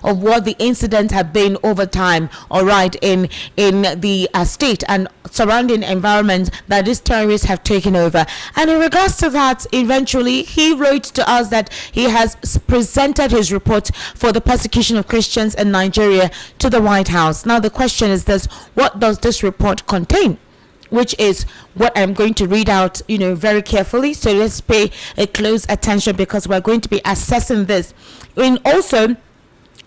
of what the incidents have been over time, all right, in the state and surrounding environment that these terrorists have taken over. And in regards to that, eventually he wrote to us that he has presented his report for the persecution of Christians in Nigeria to the White House. Now the question is this: what does this report contain? Which is what I'm going to read out, very carefully. So let's pay a close attention, because we're going to be assessing this. And also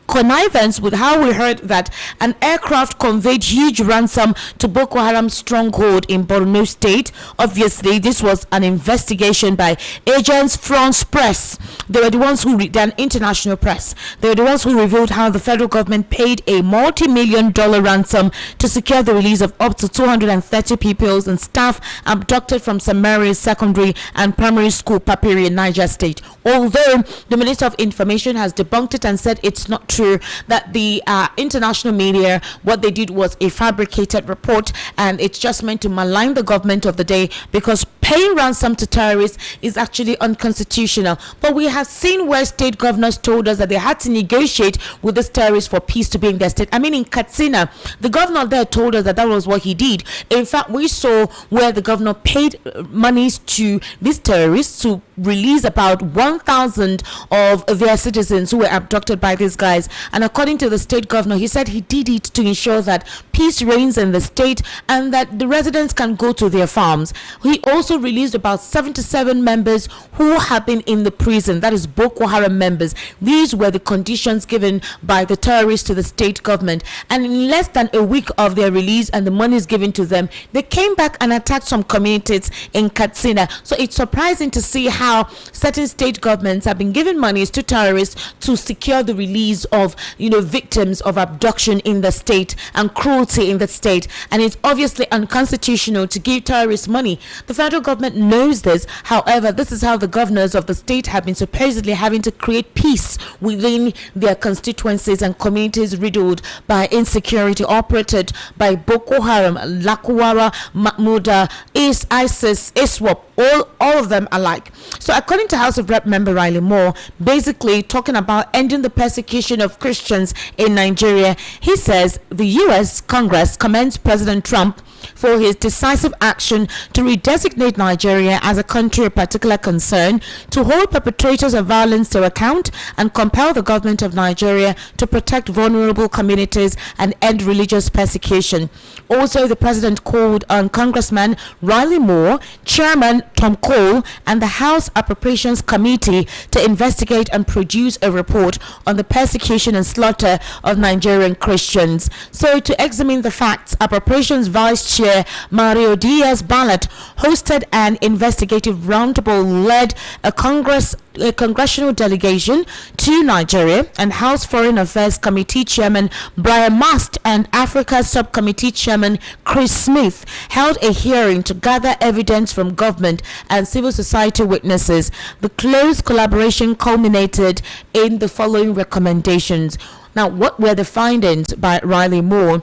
connivance with how we heard that an aircraft conveyed huge ransom to Boko Haram stronghold in Borno State. Obviously, this was an investigation by Agence France Presse. They were the ones who an international press. They were the ones who revealed how the federal government paid a multi-million-dollar ransom to secure the release of up to 230 pupils and staff abducted from Samaria Secondary and Primary School, Papiri, in Niger State. Although the Minister of Information has debunked it and said it's not true, that the international media, what they did was a fabricated report, and it's just meant to malign the government of the day, because paying ransom to terrorists is actually unconstitutional. But we have seen where state governors told us that they had to negotiate with these terrorists for peace to be in their state. I mean, in Katsina, the governor there told us that was what he did. In fact, we saw where the governor paid monies to these terrorists to release about 1,000 of their citizens who were abducted by these guys. And according to the state governor, he said he did it to ensure that peace reigns in the state and that the residents can go to their farms. He also released about 77 members who have been in the prison, that is Boko Haram members. These were the conditions given by the terrorists to the state government. And in less than a week of their release and the monies given to them, they came back and attacked some communities in Katsina. So it's surprising to see how certain state governments have been giving monies to terrorists to secure the release of victims of abduction in the state and cruelty in the state. And it's obviously unconstitutional to give terrorists money. The federal government knows this. However, this is how the governors of the state have been supposedly having to create peace within their constituencies and communities riddled by insecurity, operated by Boko Haram, Lakwara, Mahmuda, ISIS, ISWAP, all of them alike. So according to House of Rep member Riley Moore, basically talking about ending the persecution of Christians in Nigeria, he says the U.S. Congress commends President Trump for his decisive action to redesignate Nigeria as a country of particular concern, to hold perpetrators of violence to account, and compel the government of Nigeria to protect vulnerable communities and end religious persecution. Also, the president called on Congressman Riley Moore, Chairman Tom Cole, and the House Appropriations Committee to investigate and produce a report on the persecution and slaughter of Nigerian Christians. So, to examine the facts, Appropriations Vice Chair Mario Diaz-Balart hosted an investigative roundtable, led a congressional delegation to Nigeria, and House Foreign Affairs Committee Chairman Brian Mast and Africa Subcommittee Chairman Chris Smith held a hearing to gather evidence from government and civil society witnesses. The close collaboration culminated in the following recommendations. Now, what were the findings by Riley Moore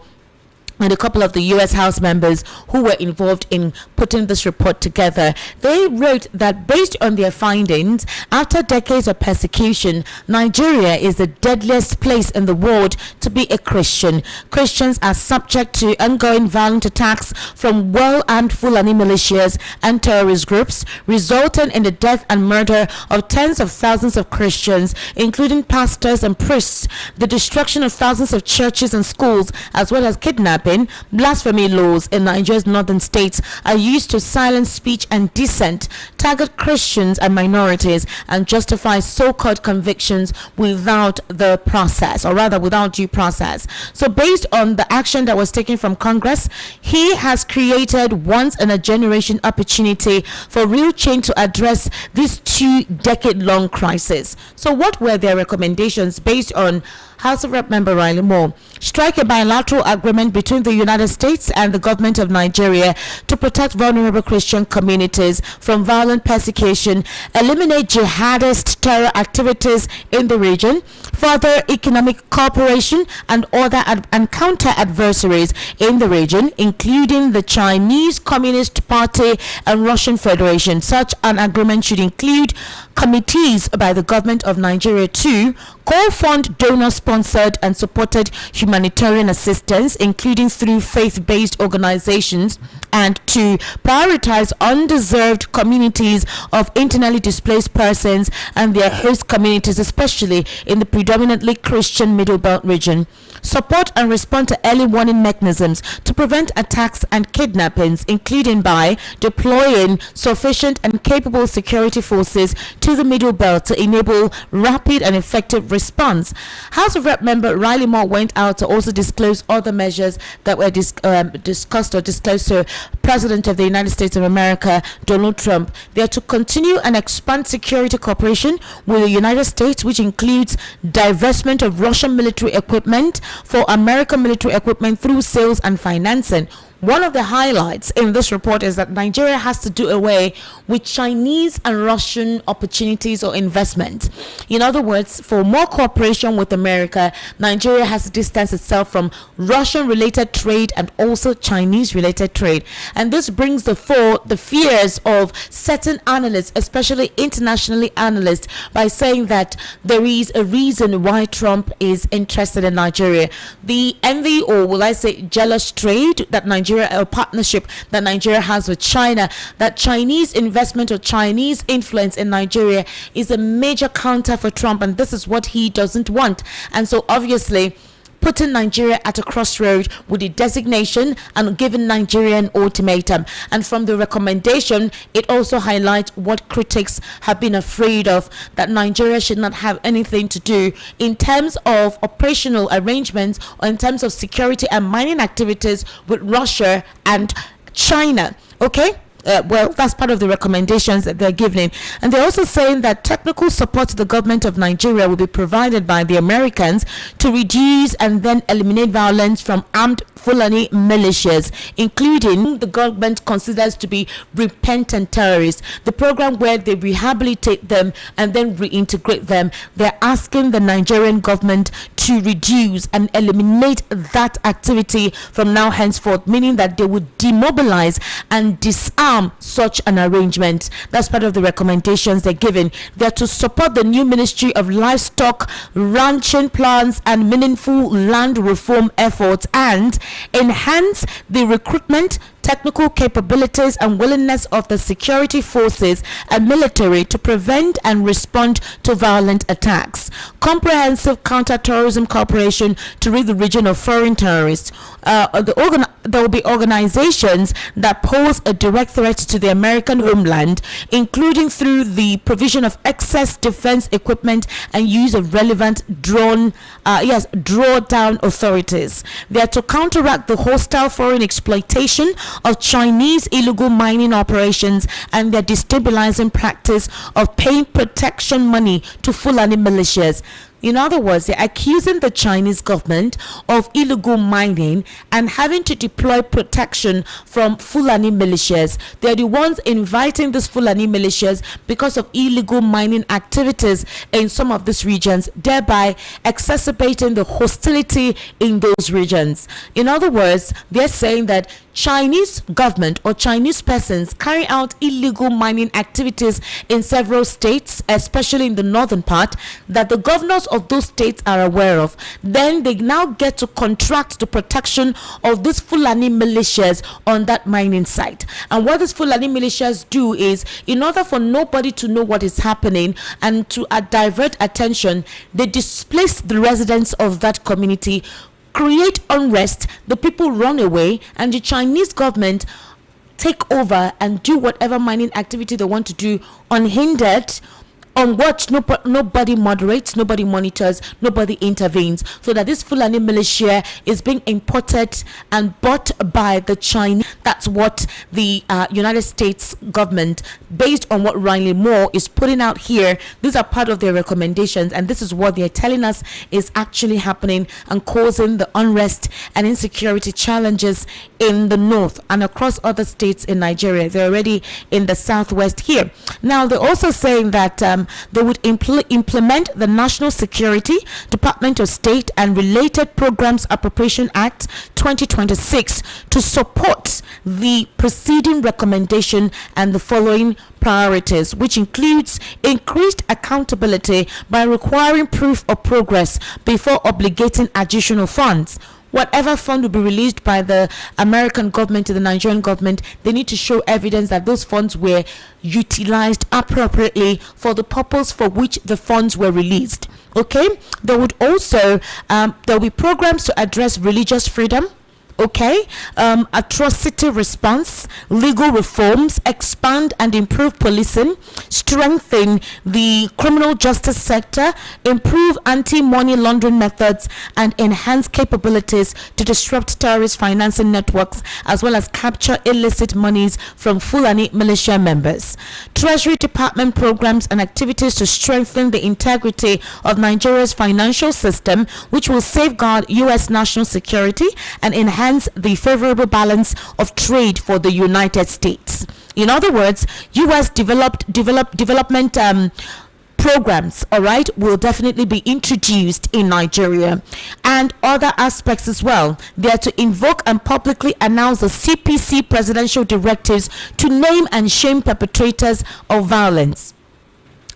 and a couple of the U.S. House members who were involved in putting this report together? They wrote that based on their findings, after decades of persecution, Nigeria is the deadliest place in the world to be a Christian. Christians are subject to ongoing violent attacks from well-armed Fulani militias and terrorist groups, resulting in the death and murder of tens of thousands of Christians, including pastors and priests, the destruction of thousands of churches and schools, as well as kidnapping. Blasphemy laws in Nigeria's northern states are used to silence speech and dissent, target Christians and minorities, and justify so-called convictions without the process, or rather without due process. So based on the action that was taken from Congress, he has created once-in-a-generation opportunity for real change to address this 2-decade-long crisis. So what were their recommendations based on House of Rep member Riley Moore? Strike a bilateral agreement between the United States and the government of Nigeria to protect vulnerable Christian communities from violent persecution, eliminate jihadist terror activities in the region, further economic cooperation, and other and counter adversaries in the region, including the Chinese Communist Party and Russian Federation. Such an agreement should include committees by the government of Nigeria to co-fund donor-sponsored and supported humanitarian assistance, including through faith-based organizations, and to prioritize undeserved communities of internally displaced persons and their host communities, especially in the predominantly Christian Middle Belt region. Support and respond to early warning mechanisms to prevent attacks and kidnappings, including by deploying sufficient and capable security forces to the Middle Belt to enable rapid and effective response. House of Rep member Riley Moore went out to also disclose other measures that were discussed or disclosed to President of the United States of America, Donald Trump. They are to continue and expand security cooperation with the United States, which includes divestment of Russian military equipment for American military equipment through sales and financing. One of the highlights in this report is that Nigeria has to do away with Chinese and Russian opportunities or investment. In other words, for more cooperation with America, Nigeria has to distance itself from Russian-related trade and also Chinese-related trade. And this brings the fears of certain analysts, especially internationally analysts, by saying that there is a reason why Trump is interested in Nigeria. The envy, or will I say jealous trade that Nigeria, a partnership that Nigeria has with China, that Chinese investment or Chinese influence in Nigeria is a major counter for Trump, and this is what he doesn't want. And so obviously putting Nigeria at a crossroad with the designation and giving Nigeria an ultimatum. And from the recommendation, it also highlights what critics have been afraid of, that Nigeria should not have anything to do in terms of operational arrangements or in terms of security and mining activities with Russia and China. Okay? Well, that's part of the recommendations that they're giving. And they're also saying that technical support to the government of Nigeria will be provided by the Americans to reduce and then eliminate violence from armed Fulani militias, including the government considers to be repentant terrorists. The program where they rehabilitate them and then reintegrate them, they're asking the Nigerian government to reduce and eliminate that activity from now henceforth, meaning that they would demobilize and disarm such an arrangement. That's part of the recommendations they're giving. They're to support the new Ministry of Livestock, ranching plans and meaningful land reform efforts, and enhance the recruitment, technical capabilities and willingness of the security forces and military to prevent and respond to violent attacks. Comprehensive counter-terrorism cooperation to rid the region of foreign terrorists. There will be organizations that pose a direct threat to the American homeland, including through the provision of excess defense equipment and use of relevant drawdown authorities. They are to counteract the hostile foreign exploitation of Chinese illegal mining operations and their destabilizing practice of paying protection money to Fulani militias. In other words, they're accusing the Chinese government of illegal mining and having to deploy protection from Fulani militias. They're the ones inviting these Fulani militias because of illegal mining activities in some of these regions, thereby exacerbating the hostility in those regions. In other words, they're saying that Chinese government or Chinese persons carry out illegal mining activities in several states, especially in the northern part, that the governors of those states are aware of. Then they now get to contract the protection of these Fulani militias on that mining site. And what these Fulani militias do is, in order for nobody to know what is happening and to divert attention, they displace the residents of that community, create unrest, the people run away, and the Chinese government take over and do whatever mining activity they want to do unhindered, on what nobody moderates, nobody monitors, nobody intervenes, so that this Fulani militia is being imported and bought by the Chinese. That's what the United States government, based on what Riley Moore is putting out here, these are part of their recommendations, and this is what they're telling us is actually happening and causing the unrest and insecurity challenges in the north and across other states in Nigeria. They're already in the southwest here. Now, they're also saying that they would implement the National Security, Department of State and Related Programs Appropriation Act 2026 to support the preceding recommendation and the following priorities, which includes increased accountability by requiring proof of progress before obligating additional funds. Whatever fund will be released by the American government to the Nigerian government, they need to show evidence that those funds were utilized appropriately for the purpose for which the funds were released. Okay, there would also there will be programs to address religious freedom. Okay, atrocity response, legal reforms, expand and improve policing, strengthen the criminal justice sector, improve anti-money laundering methods, and enhance capabilities to disrupt terrorist financing networks, as well as capture illicit monies from Fulani militia members. Treasury Department programs and activities to strengthen the integrity of Nigeria's financial system, which will safeguard U.S. national security and enhance the favorable balance of trade for the United States. In other words, U.S. development programs, all right, will definitely be introduced in Nigeria, and other aspects as well. They are to invoke and publicly announce the CPC presidential directives to name and shame perpetrators of violence.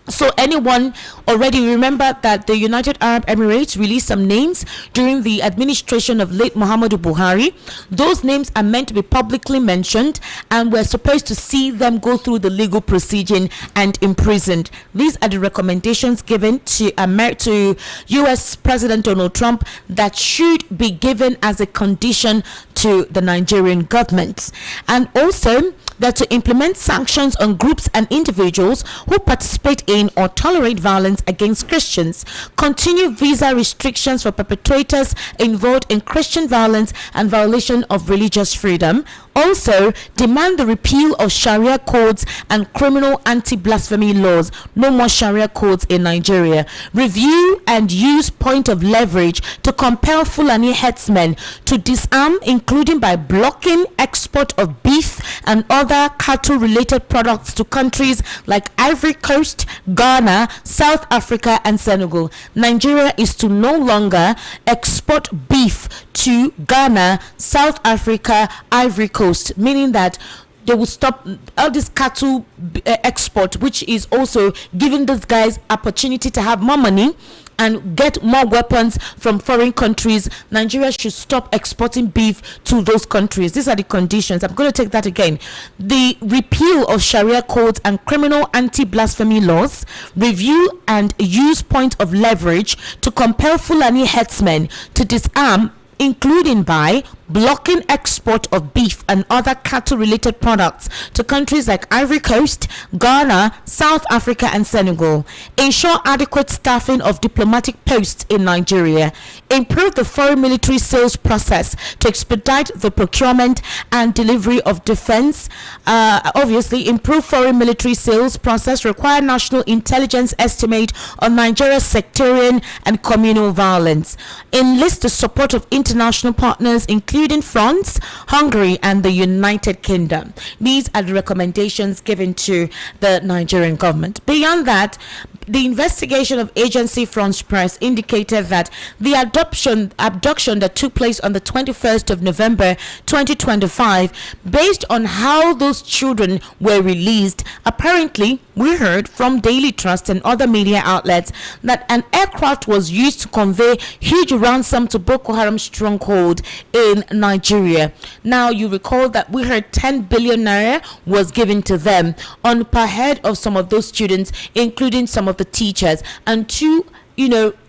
So anyone already remember that the United Arab Emirates released some names during the administration of late Muhammadu Buhari. Those names are meant to be publicly mentioned, and we're supposed to see them go through the legal proceeding and imprisoned. These are the recommendations given to US President Donald Trump that should be given as a condition to the Nigerian government. And also that to implement sanctions on groups and individuals who participate in or tolerate violence against Christians, continue visa restrictions for perpetrators involved in Christian violence and violation of religious freedom. Also, demand the repeal of Sharia codes and criminal anti-blasphemy laws. No more Sharia codes in Nigeria. Review and use point of leverage to compel Fulani herdsmen to disarm, including by blocking export of beef and other cattle-related products to countries like Ivory Coast, Ghana, South Africa, and Senegal. Nigeria is to no longer export beef to Ghana, South Africa, Ivory Coast, meaning that they will stop all this cattle export, which is also giving these guys opportunity to have more money and get more weapons from foreign countries. Nigeria should stop exporting beef to those countries. These are the conditions. I'm going to take that again. The repeal of Sharia codes and criminal anti-blasphemy laws. Review and use point of leverage to compel Fulani herdsmen to disarm, including by blocking export of beef and other cattle-related products to countries like Ivory Coast, Ghana, South Africa, and Senegal. Ensure adequate staffing of diplomatic posts in Nigeria. Improve the foreign military sales process to expedite the procurement and delivery of defense. Obviously, improve foreign military sales process. Require national intelligence estimate on Nigeria's sectarian and communal violence. Enlist the support of international partners, including France, Hungary, and the United Kingdom. These are the recommendations given to the Nigerian government. Beyond that, the investigation of Agency France Press indicated that the abduction that took place on the 21st of November 2025, based on how those children were released, apparently we heard from Daily Trust and other media outlets that an aircraft was used to convey huge ransom to Boko Haram stronghold in Nigeria. Now you recall that we heard 10 billion naira was given to them on per head of some of those students, including some of the teachers, and two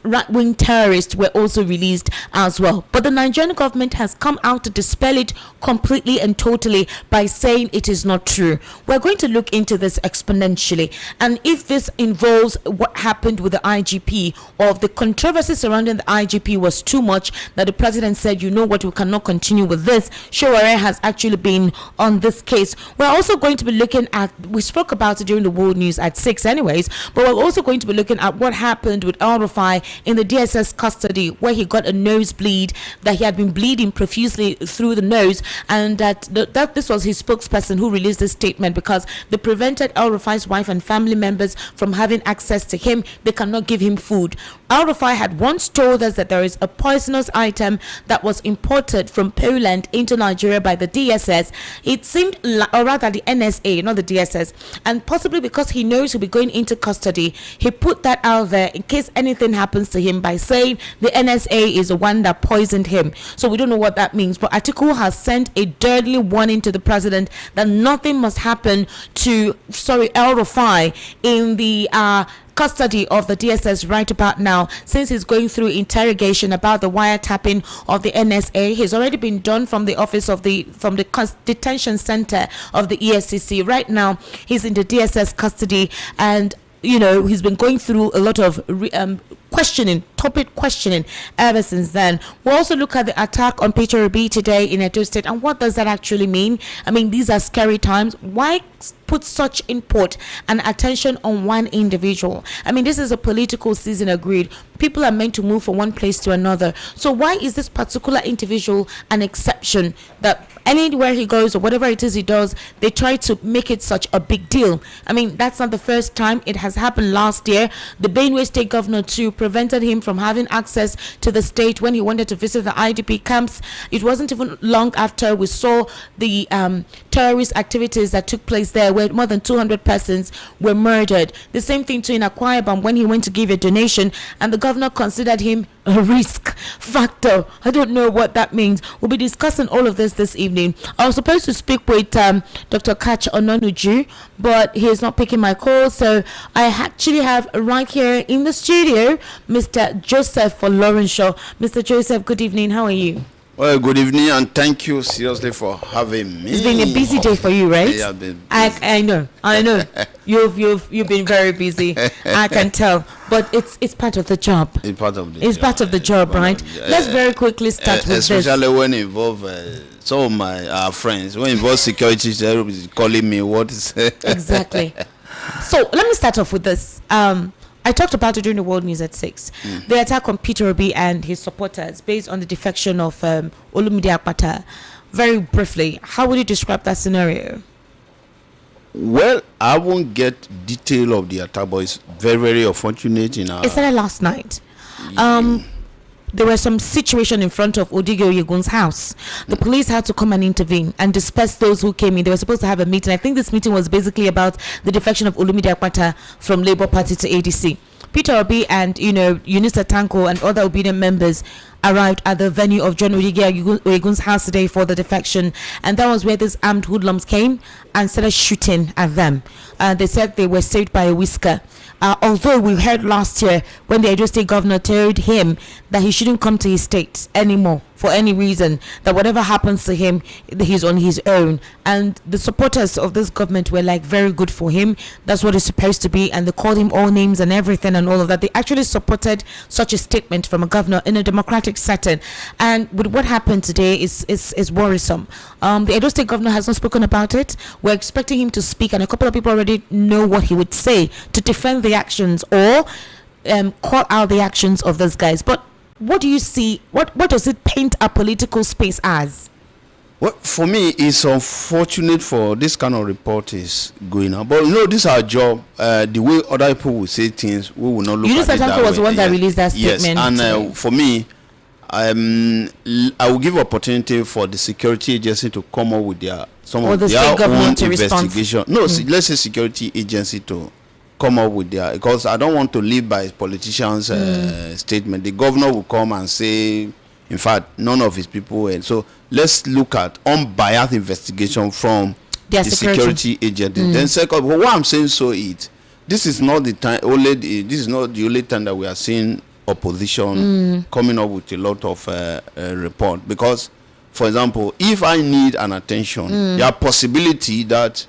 right-wing terrorists were also released as well. But the Nigerian government has come out to dispel it completely and totally by saying it is not true. We're going to look into this exponentially, and if this involves what happened with the IGP, or if the controversy surrounding the IGP was too much that the president said, you know what, we cannot continue with this. Sharia has actually been on this case. We're also going to be looking at, we spoke about it during the world news at 6 anyways, but we're also going to be looking at what happened with Al Rufai in the DSS custody, where he got a nosebleed, that he had been bleeding profusely through the nose, and that this was his spokesperson who released this statement, because they prevented El-Rufai's wife and family members from having access to him. They cannot give him food. El-Rufai had once told us that there is a poisonous item that was imported from Poland into Nigeria by the DSS. It seemed, or rather the NSA, not the DSS, and possibly because he knows he'll be going into custody, he put that out there in case anything happens to him by saying the NSA is the one that poisoned him. So we don't know what that means, but Atiku has sent a deadly warning to the president that nothing must happen to El-Rufai in the custody of the DSS right about now, since he's going through interrogation about the wiretapping of the NSA. He's already been done from the office of the detention center of the EFCC. Right now he's in the DSS custody, and he's been going through a lot of topic questioning ever since then. We'll also look at the attack on Peter Obi today in Edo State, and what does that actually mean? I mean, these are scary times. Why put such import and attention on one individual? I mean, this is a political season, agreed. People are meant to move from one place to another. So why is this particular individual an exception, that anywhere he goes or whatever it is he does, they try to make it such a big deal? I mean, that's not the first time. It has happened last year. The Benue State governor too prevented him from having access to the state when he wanted to visit the IDP camps. It wasn't even long after we saw the terrorist activities that took place there, where more than 200 persons were murdered. The same thing too in Akwa Ibom, when he went to give a donation and the governor considered him a risk factor. I don't know what that means. We'll be discussing all of this evening. I was supposed to speak with Dr. Kach Ononuju, but he is not picking my call, so I actually have right here in the studio Mr. Joseph Olorenshaw. Mr. Joseph, good evening. How are you? Well, good evening, and thank you seriously for having me. It's been a busy day for you, right? Yeah, busy. I know. You've been very busy. I can tell, but it's part of the job. It's part of the job. It's part of the job, right? Let's very quickly start with this. Especially when involve some of my friends. When involve security, they're calling me. What is exactly? So let me start off with this. I talked about it during the World News at 6. The attack on Peter Obi and his supporters based on the defection of Olumide Akpata. Very briefly, how would you describe that scenario? Well, I won't get detail of the attack, but it's very, very unfortunate. It started last night. There was some situation in front of Odige Oyegun's house. The police had to come and intervene and disperse those who came in. They were supposed to have a meeting. I think this meeting was basically about the defection of Olumide Akpata from Labour Party to ADC. Peter Obi and Eunice Tanko and other obedient members arrived at the venue of John Odige Oyegun's house today for the defection, and that was where these armed hoodlums came and started shooting at them. They said they were saved by a whisker. Although we heard last year when the Edo State governor told him that he shouldn't come to his state anymore for any reason, that whatever happens to him, he's on his own. And the supporters of this government were like, very good for him. That's what it's supposed to be. And they called him all names and everything and all of that. They actually supported such a statement from a governor in a democratic setting. And with what happened today is worrisome. The Edo State governor has not spoken about it. We're expecting him to speak, and a couple of people already know what he would say to defend the actions or call out the actions of those guys. But what do you see? What does it paint a political space as? Well, for me, it's unfortunate for this kind of report is going on. But this is our job. The way other people will say things, we will not look at it that way. Eunice was the one that released that statement. Yes, and for me, I will give opportunity for the security agency to come up with their own investigation. No, let's say security agency to come up with their, because I don't want to live by politicians' statement. The governor will come and say, in fact, none of his people. And so let's look at unbiased investigation from the security agency. Then second, what I'm saying this is not the time. This is not the only time that we are seeing opposition coming up with a lot of report. Because, for example, if I need an attention, there are possibility that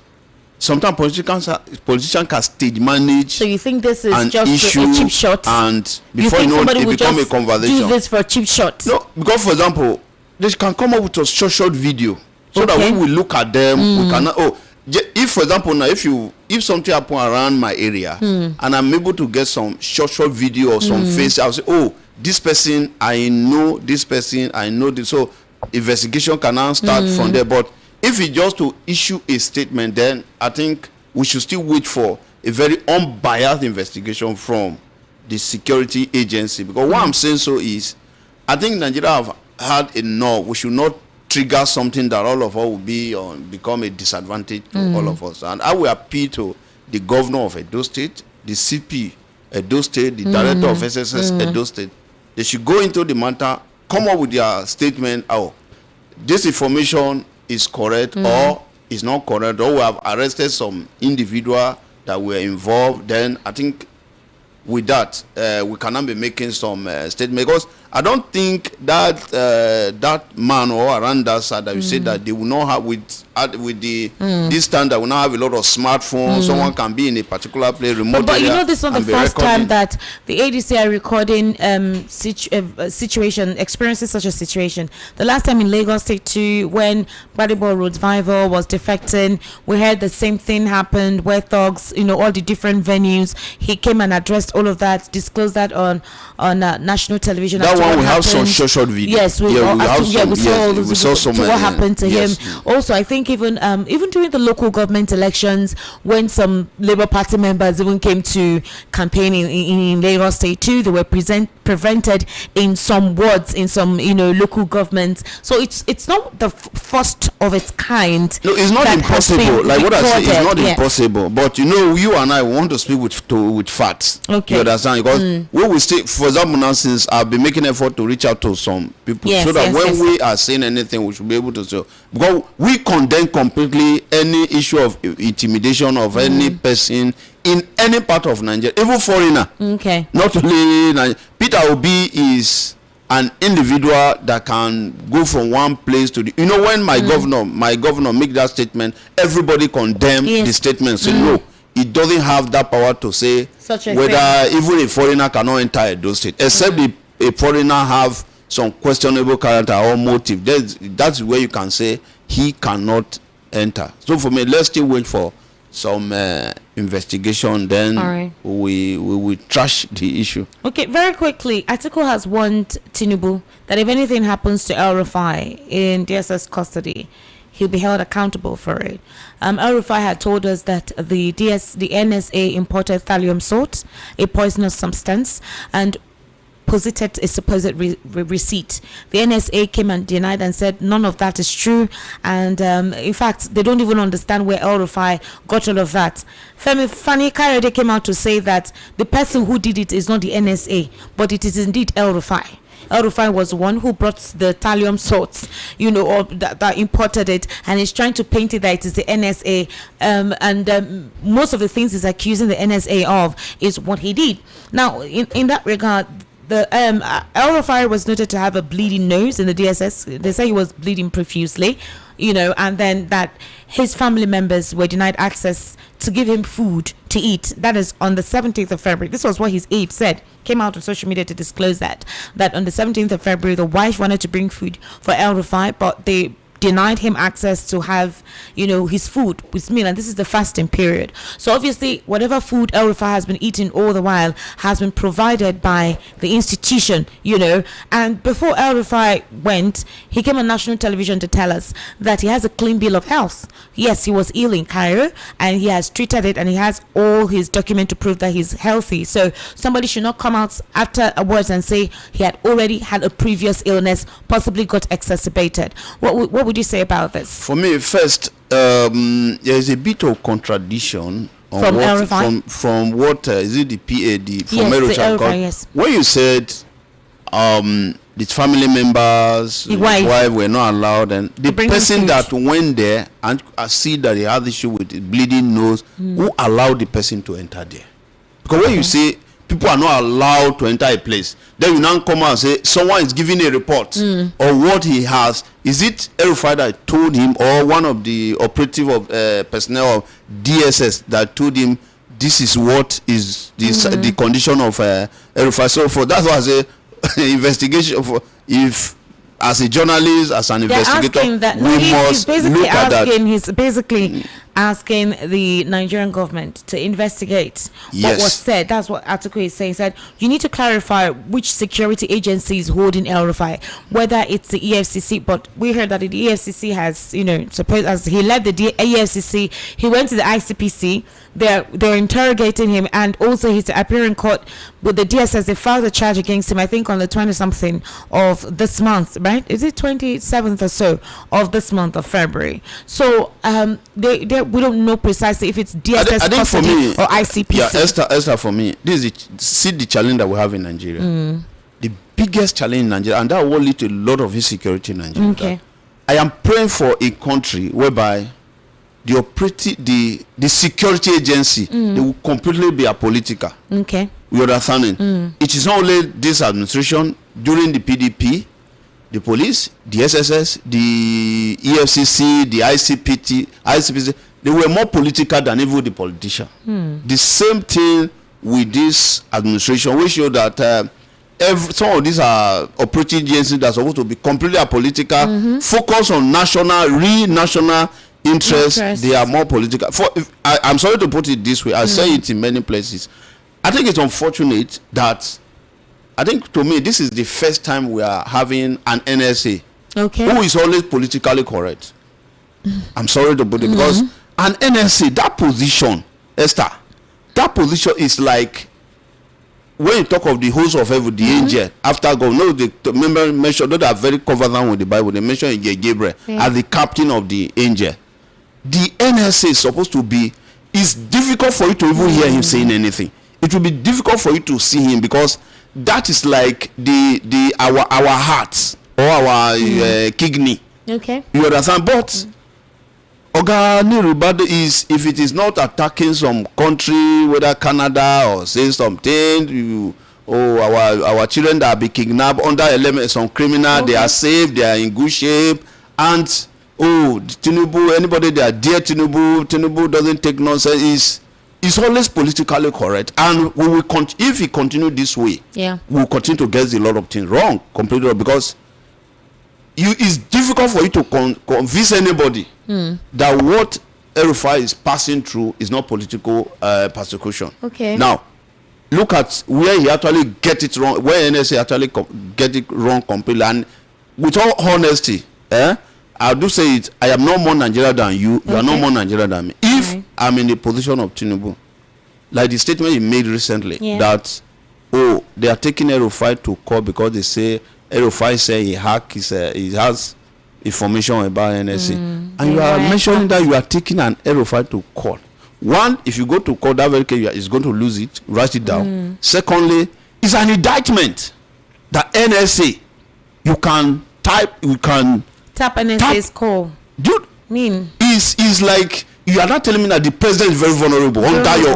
sometimes politicians can stage manage. So you think this is just a cheap shot? And before you know it become a conversation. Do this for a cheap shot? No, because for example, they can come up with a short video so that when we look at them, we cannot. if for example now, if something happen around my area and I'm able to get some short video or some face, I'll say, oh, this person I know, this person I know this. So investigation can now start from there. But if we just to issue a statement, then I think we should still wait for a very unbiased investigation from the security agency. Because what I'm saying so is, I think Nigeria have had enough. We should not trigger something that all of us will be become a disadvantage to all of us. And I will appeal to the governor of Edo State, the CP Edo State, the director of SSS Edo State. They should go into the matter, come up with their statement. Oh, this information is correct or is not correct, or we have arrested some individual that were involved. Then I think with that we cannot be making some statement, because I don't think that that man or around that side that you say that they will not have with the this time that will not have a lot of smartphones. Someone can be in a particular place remote. But you know, this is not the first time that the ADC are recording situation, experiences such a situation. The last time in Lagos State too, when Badibor Road Vival was defecting, we heard the same thing happened where thugs, you know, all the different venues. He came and addressed all of that, disclosed that on national television. That one we have some short video. Yes, we saw some what happened to him. Also, I think even during the local government elections, when some Labour Party members even came to campaign in Lagos State too, they were prevented in some wards, in some, you know, local governments. So it's not the first of its kind. No, it's not impossible. Like what I say, it's not impossible. But you know, you and I want to speak with facts. Okay. You understand? Because when we say, for example, now since I've been making effort to reach out to some people, so that when we are saying anything, we should be able to say, because we condemn completely any issue of intimidation of any person in any part of Nigeria, even foreigner. Okay. Not only Nigeria. Peter Obi is an individual that can go from one place to the, you know, when my governor make that statement, everybody condemn the statement, say no, he doesn't have that power to say whether even a foreigner cannot enter those states, except a foreigner have some questionable character or motive. That's where you can say he cannot enter. So for me, let's still wait for some investigation, then we will trash the issue. Okay, very quickly, Atiku has warned Tinubu that if anything happens to El Rufai in DSS custody, he'll be held accountable for it. El Rufai had told us that the NSA imported thallium salt, a poisonous substance, and posited a supposed receipt. The NSA came and denied and said none of that is true, and in fact they don't even understand where El Rufai got all of that. Fani Kayode came out to say that the person who did it is not the NSA, but it is indeed El Rufai. El Rufai was the one who brought the thallium salts, you know, or that imported it, and he's trying to paint it that it is the NSA, and most of the things he's accusing the NSA of is what he did. Now, in that regard, the El Rufai was noted to have a bleeding nose in the DSS. They say he was bleeding profusely, you know, and then that his family members were denied access to give him food to eat. That is on the 17th of February. This was what his aide said. Came out on social media to disclose that on the 17th of February, the wife wanted to bring food for El Rufai, but they denied him access to have, you know, his food, his meal, and this is the fasting period. So obviously whatever food El Rufai has been eating all the while has been provided by the institution, you know. And before El Rufai went, he came on national television to tell us that he has a clean bill of health. Yes, he was ill in Cairo and he has treated it, and he has all his documents to prove that he's healthy. So somebody should not come out afterwards and say he had already had a previous illness, possibly got exacerbated. What would you say about this? For me, first, there is a bit of contradiction on from El Rufai? From what is it, the PAD from El Rufai, yes. When you said the family members, the wife were not allowed, and the person that went there and I see that he had issue with the bleeding nose, who allowed the person to enter there? Because when you say people are not allowed to enter a place, then you now come out and say someone is giving a report on what he has. Is it El Rufai that told him, or one of the operative of personnel of DSS that told him this is what is this, the condition of El Rufai? So for that's why I say investigation. If as a journalist, as an investigator, we must look at that. He's basically asking the Nigerian government to investigate what was said. That's what article is saying. Said you need to clarify which security agency is holding El-Rufai, whether it's the EFCC. But we heard that the EFCC has, suppose as he left the EFCC, he went to the ICPC. They're interrogating him, and also he's to appear in court with the DSS. They filed a charge against him, I think, on the 20-something of this month, right? Is it 27th or so of this month of February? So we don't know precisely if it's DSS custody or ICPC. Yeah, Esther, for me, see the challenge that we have in Nigeria. The biggest challenge in Nigeria, and that will lead to a lot of insecurity in Nigeria. Okay. I am praying for a country whereby the security agency they will completely be apolitical. Okay. You understand? It is not only this administration. During the PDP, the police, the SSS, the EFCC, the ICPC, they were more political than even the politician. The same thing with this administration. We show that some of these are operating agencies that are supposed to be completely apolitical, focus on national interests. They are more political. I'm sorry to put it this way. I say it in many places. I think it's unfortunate that, I think to me, this is the first time we are having an NSA who is always politically correct. I'm sorry to put it, because an NSA, that position, Esther, that position is like, when you talk of the host of heaven, the angel, after God, no, they mention, those are very covenant with the Bible, they mention Gabriel as the captain of the angel. The NSA is supposed to be, it's difficult for you to even hear him saying anything. It will be difficult for you to see him, because that is like our heart or our kidney. Okay. You understand? But Oga Nirubade is, if it is not attacking some country, whether Canada or say something, our children that have been kidnapped under element, some criminal, they are safe, they are in good shape, and Tinubu, anybody that are dear Tinubu doesn't take nonsense, is always politically correct, and we will if we continue this way, we will continue to get a lot of things wrong, completely wrong, because it's difficult for you to convince anybody that what El-Rufai is passing through is not political persecution. Okay. Now, look at where he actually get it wrong, where NSA actually get it wrong completely, and with all honesty, I do say it, I am no more Nigeria than you, you are no more Nigeria than me. If I'm in the position of Tinubu, like the statement he made recently, that, they are taking El-Rufai to court because they say El-Rufai say he has information about NSA. And you are mentioning that you are taking an El-Rufai to court. One, if you go to court, that very case is going to lose it, write it down. Secondly, it's an indictment that NSA, you can tap NSA's call. Dude, is like, you are not telling me that the president is very vulnerable under you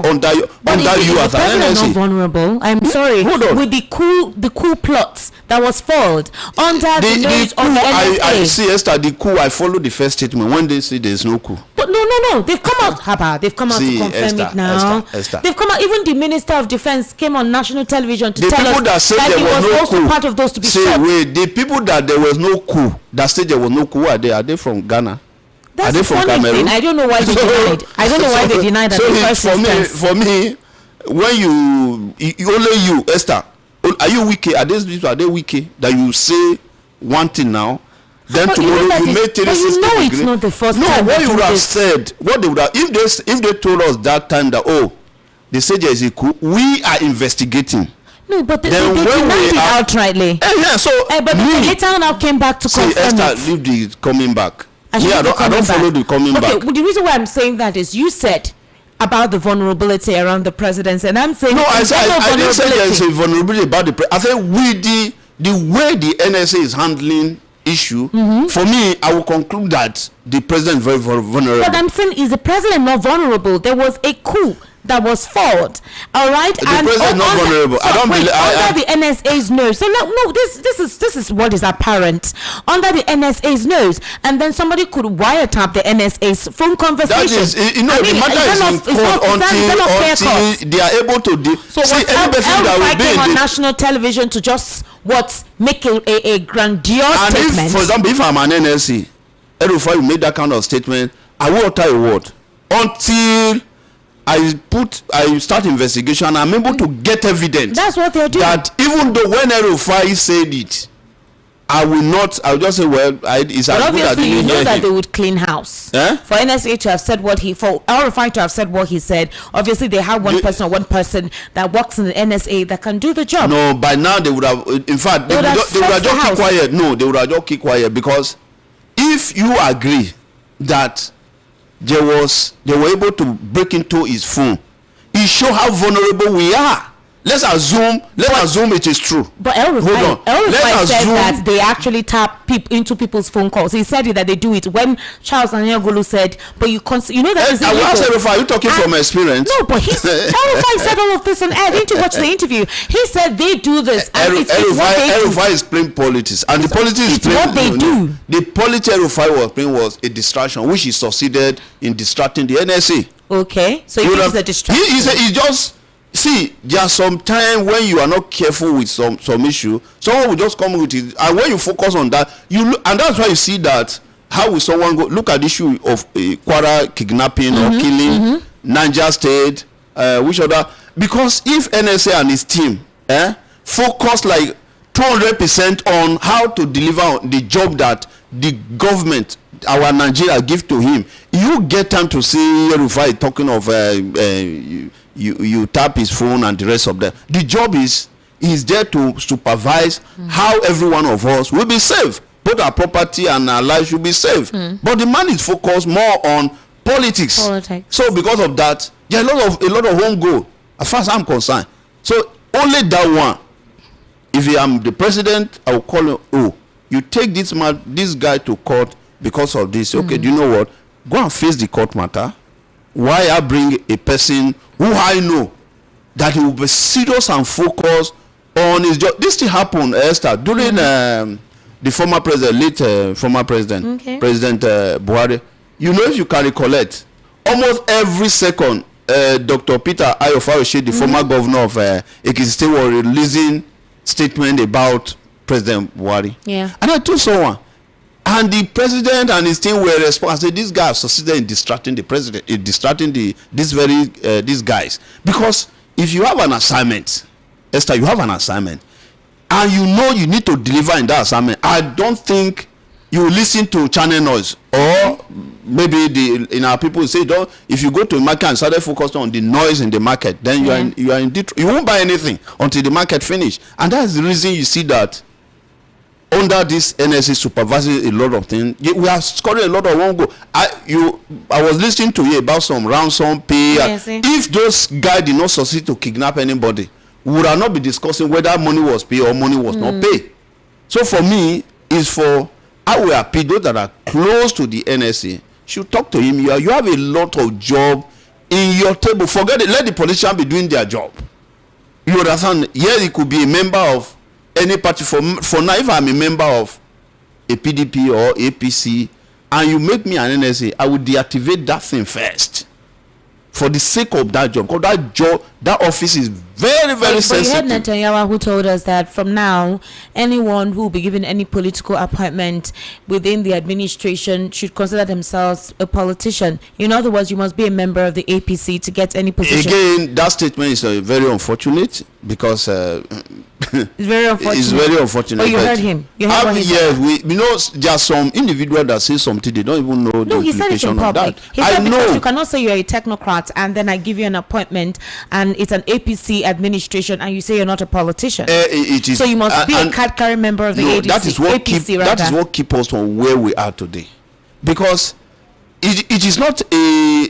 as an NSA. Not vulnerable. I'm sorry. Hold on. With the coup plots that was foiled under the nose of the NSA. I see, Esther, the coup. I follow the first statement when they say there is no coup. But no. They've come out. They've come out to confirm it now. Esther. They've come out. Even the Minister of Defense came on national television to the tell us that he was also part of those to be shot. Wait, the people that there was no coup, that said there was no coup, are they from Ghana? That's the funny thing. I don't know why they denied. I don't know why they denied that in the first instance. For me, when you, Esther, are you wicked? Are they wicked that you say one thing now, then tomorrow you make it? But you know it's not the first time. No, what you would have said, what they would have, if they told us that time that they said there is a coup, we are investigating. No, but they denied it outrightly. But later on, I came back to confirm it. Esther, leave the coming back. I don't follow the coming back. Okay, well, the reason why I'm saying that is you said about the vulnerability around the presidency, and I'm saying I didn't say there is a vulnerability about the president. I said with the way the NSA is handling issue, for me, I will conclude that the president is very vulnerable. But I'm saying, is the president not vulnerable? There was a coup that was fought, all right, the president not vulnerable. So I don't believe under the NSA's nose. So no, this is what is apparent under the NSA's nose, and then somebody could wiretap the NSA's phone conversation. That is, the matter is in court until they are able to do. So see, any person that will be on national television to just make a grandiose statement. For example, if I'm an NSA, El-Rufai made that kind of statement, I will utter a word. until I start investigation and I'm able to get evidence. That's what they're doing. That even though when El-Rufai said it, I'll just say, well, it's but as good as obviously you know that him. they would clean house. Eh? For NSA to have said for El-Rufai to have said what he said, obviously they have one person that works in the NSA that can do the job. No, by now they would have, in fact, they would have just keep quiet. No, they would have just keep quiet, because if you agree that they were able to break into his phone, it shows how vulnerable we are. Let's assume it is true. But El-Rufai said that they actually tap into people's phone calls. He said that they do it. When Charles Anyagulu said, but you know that is illegal. I will ask El-Rufai, are you talking from experience? No, but El-Rufai said all of this on air. Didn't you watch the interview? He said they do this. El-Rufai is playing politics, and the politics is playing what they do. The politics El-Rufai was playing was a distraction, which he succeeded in distracting the NSA. Okay, so it's a distraction. He just. See, there are some time when you are not careful with some issue, someone will just come with it, and when you focus on that, and that's why you see that how will someone go look at the issue of Kwara kidnapping or killing, Niger State, which other? Because if NSA and his team focus like 200% on how to deliver the job that the government, our Nigeria, give to him, you get time to see El-Rufai talking of you tap his phone and the rest of them. The job is there to supervise how every one of us will be safe. Both our property and our lives should be safe. But the man is focused more on politics. So because of that, there are a lot of home goal, as far as I'm concerned. So only that one. If I am the president, I will call him. Oh, you take this guy to court because of this. Okay, do you know what? Go and face the court matter. Why I bring a person who I know that he will be serious and focused on his job. This thing happened, Esther, during the former president, President Buhari. You know, if you can recollect, almost every second, Dr. Peter Ayofayoshi, the former governor of Ekiti State, was releasing statement about President Buhari. Yeah. And I told someone, and the president and his team were responsible. I said, these guys succeeded in distracting the president, in distracting these guys. Because if you have an assignment, Esther, you have an assignment, and you know you need to deliver in that assignment, I don't think you listen to channel noise, or maybe in our people say, don't. If you go to the market and start focusing on the noise in the market, then you are in Detroit. You won't buy anything until the market finish, and that's the reason you see that under this NSA supervising a lot of things, we are scoring a lot of one goal. I was listening to you about some ransom pay. If those guys did not succeed to kidnap anybody, we would have not be discussing whether money was paid or money was not paid. So for me, it's for how we appeal those that are close to the NSA. Should talk to him. You have a lot of job in your table. Forget it. Let the politicians be doing their job. You understand? Yes, he could be a member of any party. For now, if I'm a member of a PDP or APC and you make me an NSA, I will deactivate that thing first for the sake of that job, because that office is very, very sensitive. We had Netanyahu who told us that from now, anyone who will be given any political appointment within the administration should consider themselves a politician. In other words, you must be a member of the APC to get any position. Again, that statement is very unfortunate, because it's very unfortunate. It's very unfortunate. Oh, you heard him. You heard what he said. We know there are some individuals that say something they don't even know the implication of that. He said because you cannot say you're a technocrat and then I give you an appointment and it's an APC administration and you say you're not a politician. It is, so you must be a card-carrying member of the APC. That is what keeps us from where we are today, because it is not a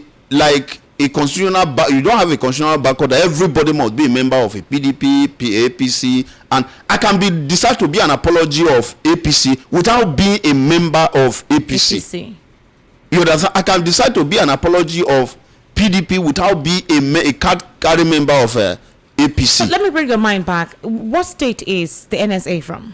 constitutional you don't have a constitutional backward that everybody must be a member of a PDP, APC, and I can decide to be an apology of APC without being a member of APC. You understand? I can decide to be an apology of PDP without being a card-carrying member of APC. So let me bring your mind back. What state is the NSA from?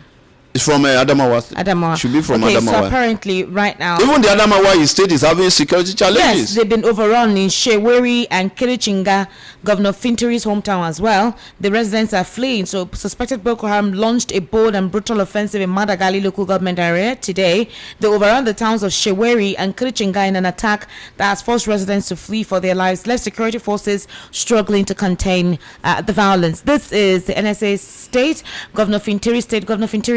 It's from Adamawa. Adamawa. Should be from okay, Adamawa. So apparently, right now, even the Adamawa state is having security challenges. Yes, they've been overrun in Sheweri and Kirichinga, Governor Fintiri's hometown as well. The residents are fleeing. So suspected Boko Haram launched a bold and brutal offensive in Madagali local government area today. They overrun the towns of Sheweri and Kirichinga in an attack that has forced residents to flee for their lives, left security forces struggling to contain the violence. This is the NSA state. Governor Fintiri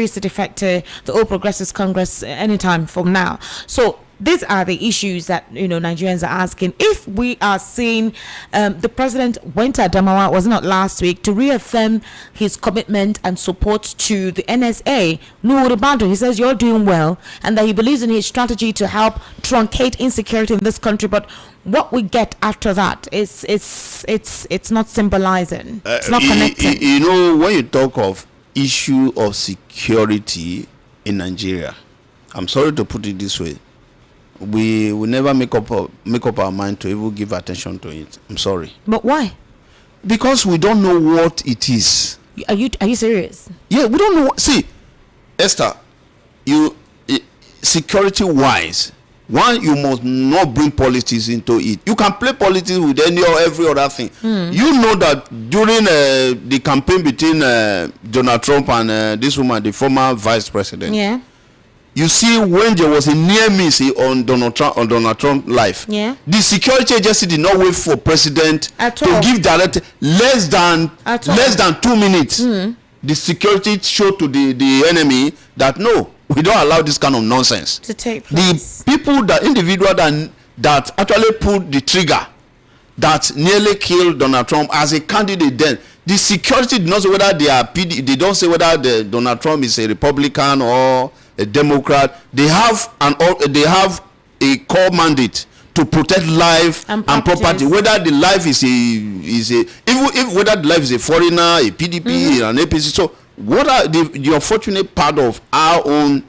is to defect to the All Progressives Congress anytime from now. So these are the issues that Nigerians are asking. If we are seeing the president went to Adamawa, was not last week, to reaffirm his commitment and support to the NSA. Nurubandu, he says you're doing well, and that he believes in his strategy to help truncate insecurity in this country. But what we get after that is it's not symbolizing. It's not connecting. When you talk of issue of security in Nigeria, I'm sorry to put it this way, we will never make up our mind to even give attention to it. I'm sorry. But why? Because we don't know what it is. Are you serious? Yeah, we don't know. See, Esther, security wise, one, you must not bring politics into it. You can play politics with any or every other thing. You know that during the campaign between Donald Trump and this woman, the former vice president. Yeah. You see, when there was a near miss on Donald Trump's life, yeah, the security agency did not wait for president to give directive. Less than 2 minutes, the security showed to the enemy that no, we don't allow this kind of nonsense to take place. The people, the individual that actually pulled the trigger that nearly killed Donald Trump as a candidate, then the security did not say whether they are they don't say whether Donald Trump is a Republican or a Democrat. They have a core mandate to protect life and property, whether the life is whether the life is a foreigner, a PDP, an APC. So what are the unfortunate part of our own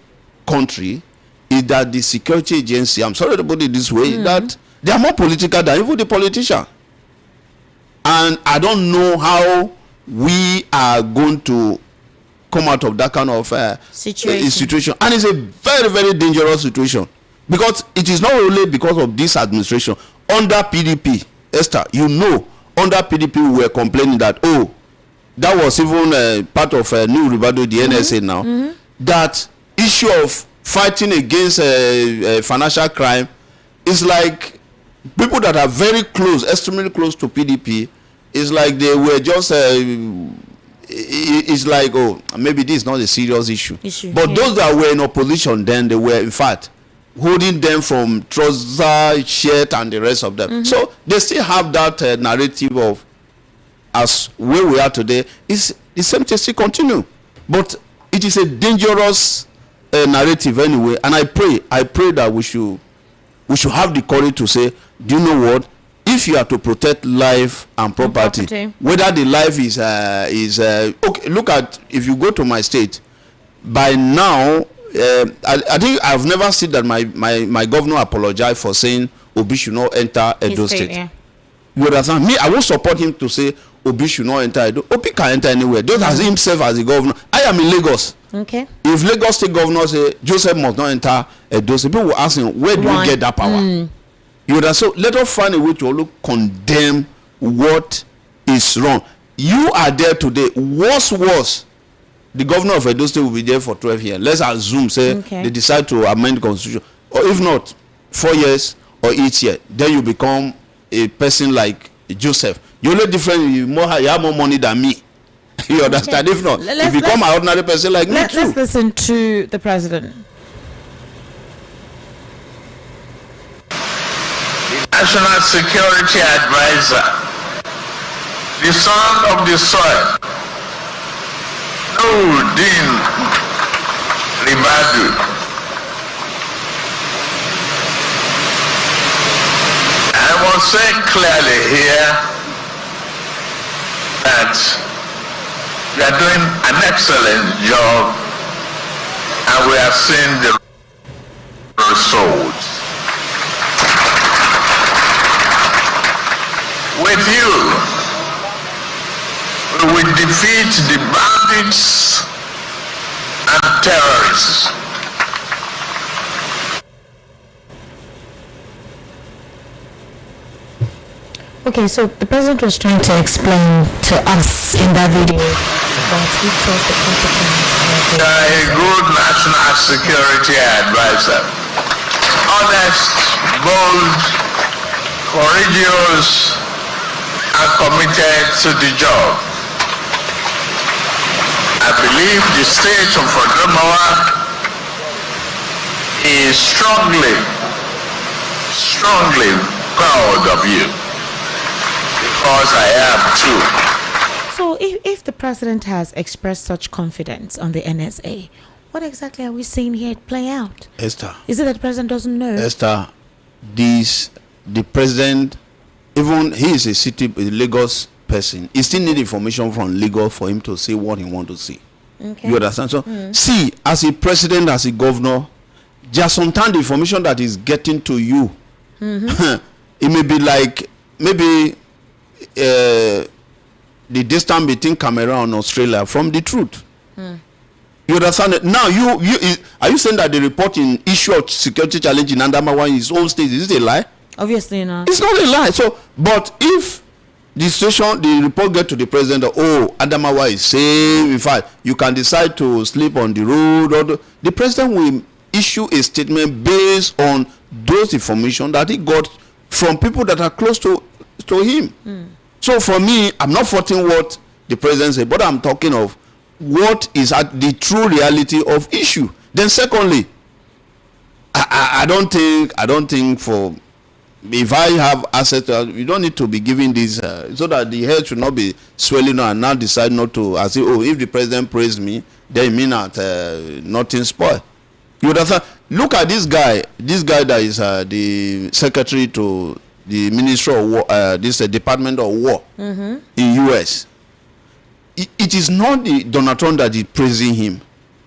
country is that the security agency, I'm sorry to put it this way, that they are more political than even the politician. And I don't know how we are going to come out of that kind of situation. And it's a very, very dangerous situation, because it is not only because of this administration. Under PDP, Esther, under PDP we were complaining that that was even part of New Ribado, the NSA now, that issue of fighting against financial crime is like people that are very close, extremely close to PDP, is like they were just it's like, maybe this is not a serious issue. But those that were in opposition then, they were in fact holding them from trouser, shirt and the rest of them. So they still have that narrative of as where we are today is the same thing still continue. But it is a dangerous narrative anyway, and I pray that we should have the courage to say, do you know what? If you are to protect life and property, whether the life is okay, look at, if you go to my state, by now, I think I've never seen that my governor apologized for saying Obi should not enter Edo State. Yeah. You understand? Me, I won't support him to say Obi should not enter Edo. Obi can enter anywhere. Just as himself as a governor. I am in Lagos. Okay. If Lagos State governor say Joseph must not enter Edo State, people will ask him, where do you get that power? You know, so let us find a way to condemn what is wrong. You are there today. Worse, the governor of Edo State will be there for 12 years. Let's assume, they decide to amend the constitution. Or if not, 4 years or 8 years. Then you become a person like Joseph. You're only different, you have more money than me. You understand? If not, you become an ordinary person like me too. Let's listen to the president. National Security Advisor, the son of the soil, Nuruddin Ribadu. I must say clearly here that we are doing an excellent job and we are seeing the results. With you, we will defeat the bandits and terrorists. Okay, so the president was trying to explain to us in that video that he chose the competence of a good national security advisor, honest, bold, courageous, and committed to the job. I believe the state of Adamawa is strongly proud of you, because I am too. So if the president has expressed such confidence on the NSA, what exactly are we seeing here play out? Esther. Is it that the president doesn't know? Esther, the president, even he is a Lagos person, he still need information from Lagos for him to say what he want to say. Okay. You understand? So see, as a president, as a governor, just sometimes the information that is getting to you, it may be like maybe the distance between Cameroon and Australia from the truth. You understand it? Now, are you saying that the report in issue of security challenge in Adamawa in his own state, is it a lie? Obviously not. It's not a lie. So, but if the report get to the president, Adamawa is safe, in fact, you can decide to sleep on the road, or the president will issue a statement based on those information that he got from people that are close to him. So for me, I'm not faulting what the president said, but I'm talking of what is the true reality of issue. Then secondly, I don't think for, if I have assets, you don't need to be giving this so that the head should not be swelling and now decide not to. I say, if the president praised me, then it means that nothing spoil. You understand? Look at this guy that is the secretary to the Ministry of War, this Department of War in US. It is not the Donald Trump that is praising him.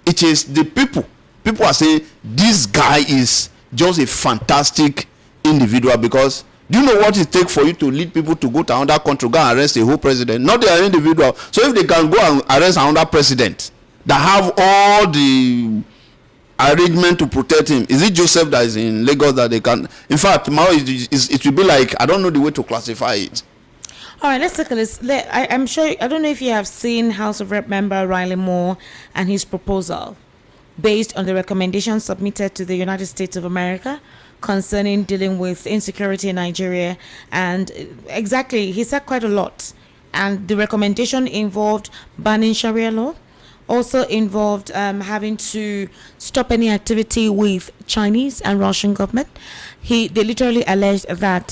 It is the people. People are saying this guy is just a fantastic individual, because do you know what it takes for you to lead people to go to another country, go and arrest a whole president? Not their individual. So if they can go and arrest another president that have all the arrangement to protect him, is it Joseph that is in Lagos that they can? In fact, tomorrow it will be like, I don't know the way to classify it. All right, let's take a list. I'm sure, I don't know if you have seen House of Rep member Riley Moore and his proposal based on the recommendations submitted to the United States of America concerning dealing with insecurity in Nigeria. And exactly, he said quite a lot. And the recommendation involved banning Sharia law, also involved having to stop any activity with Chinese and Russian government. They literally alleged that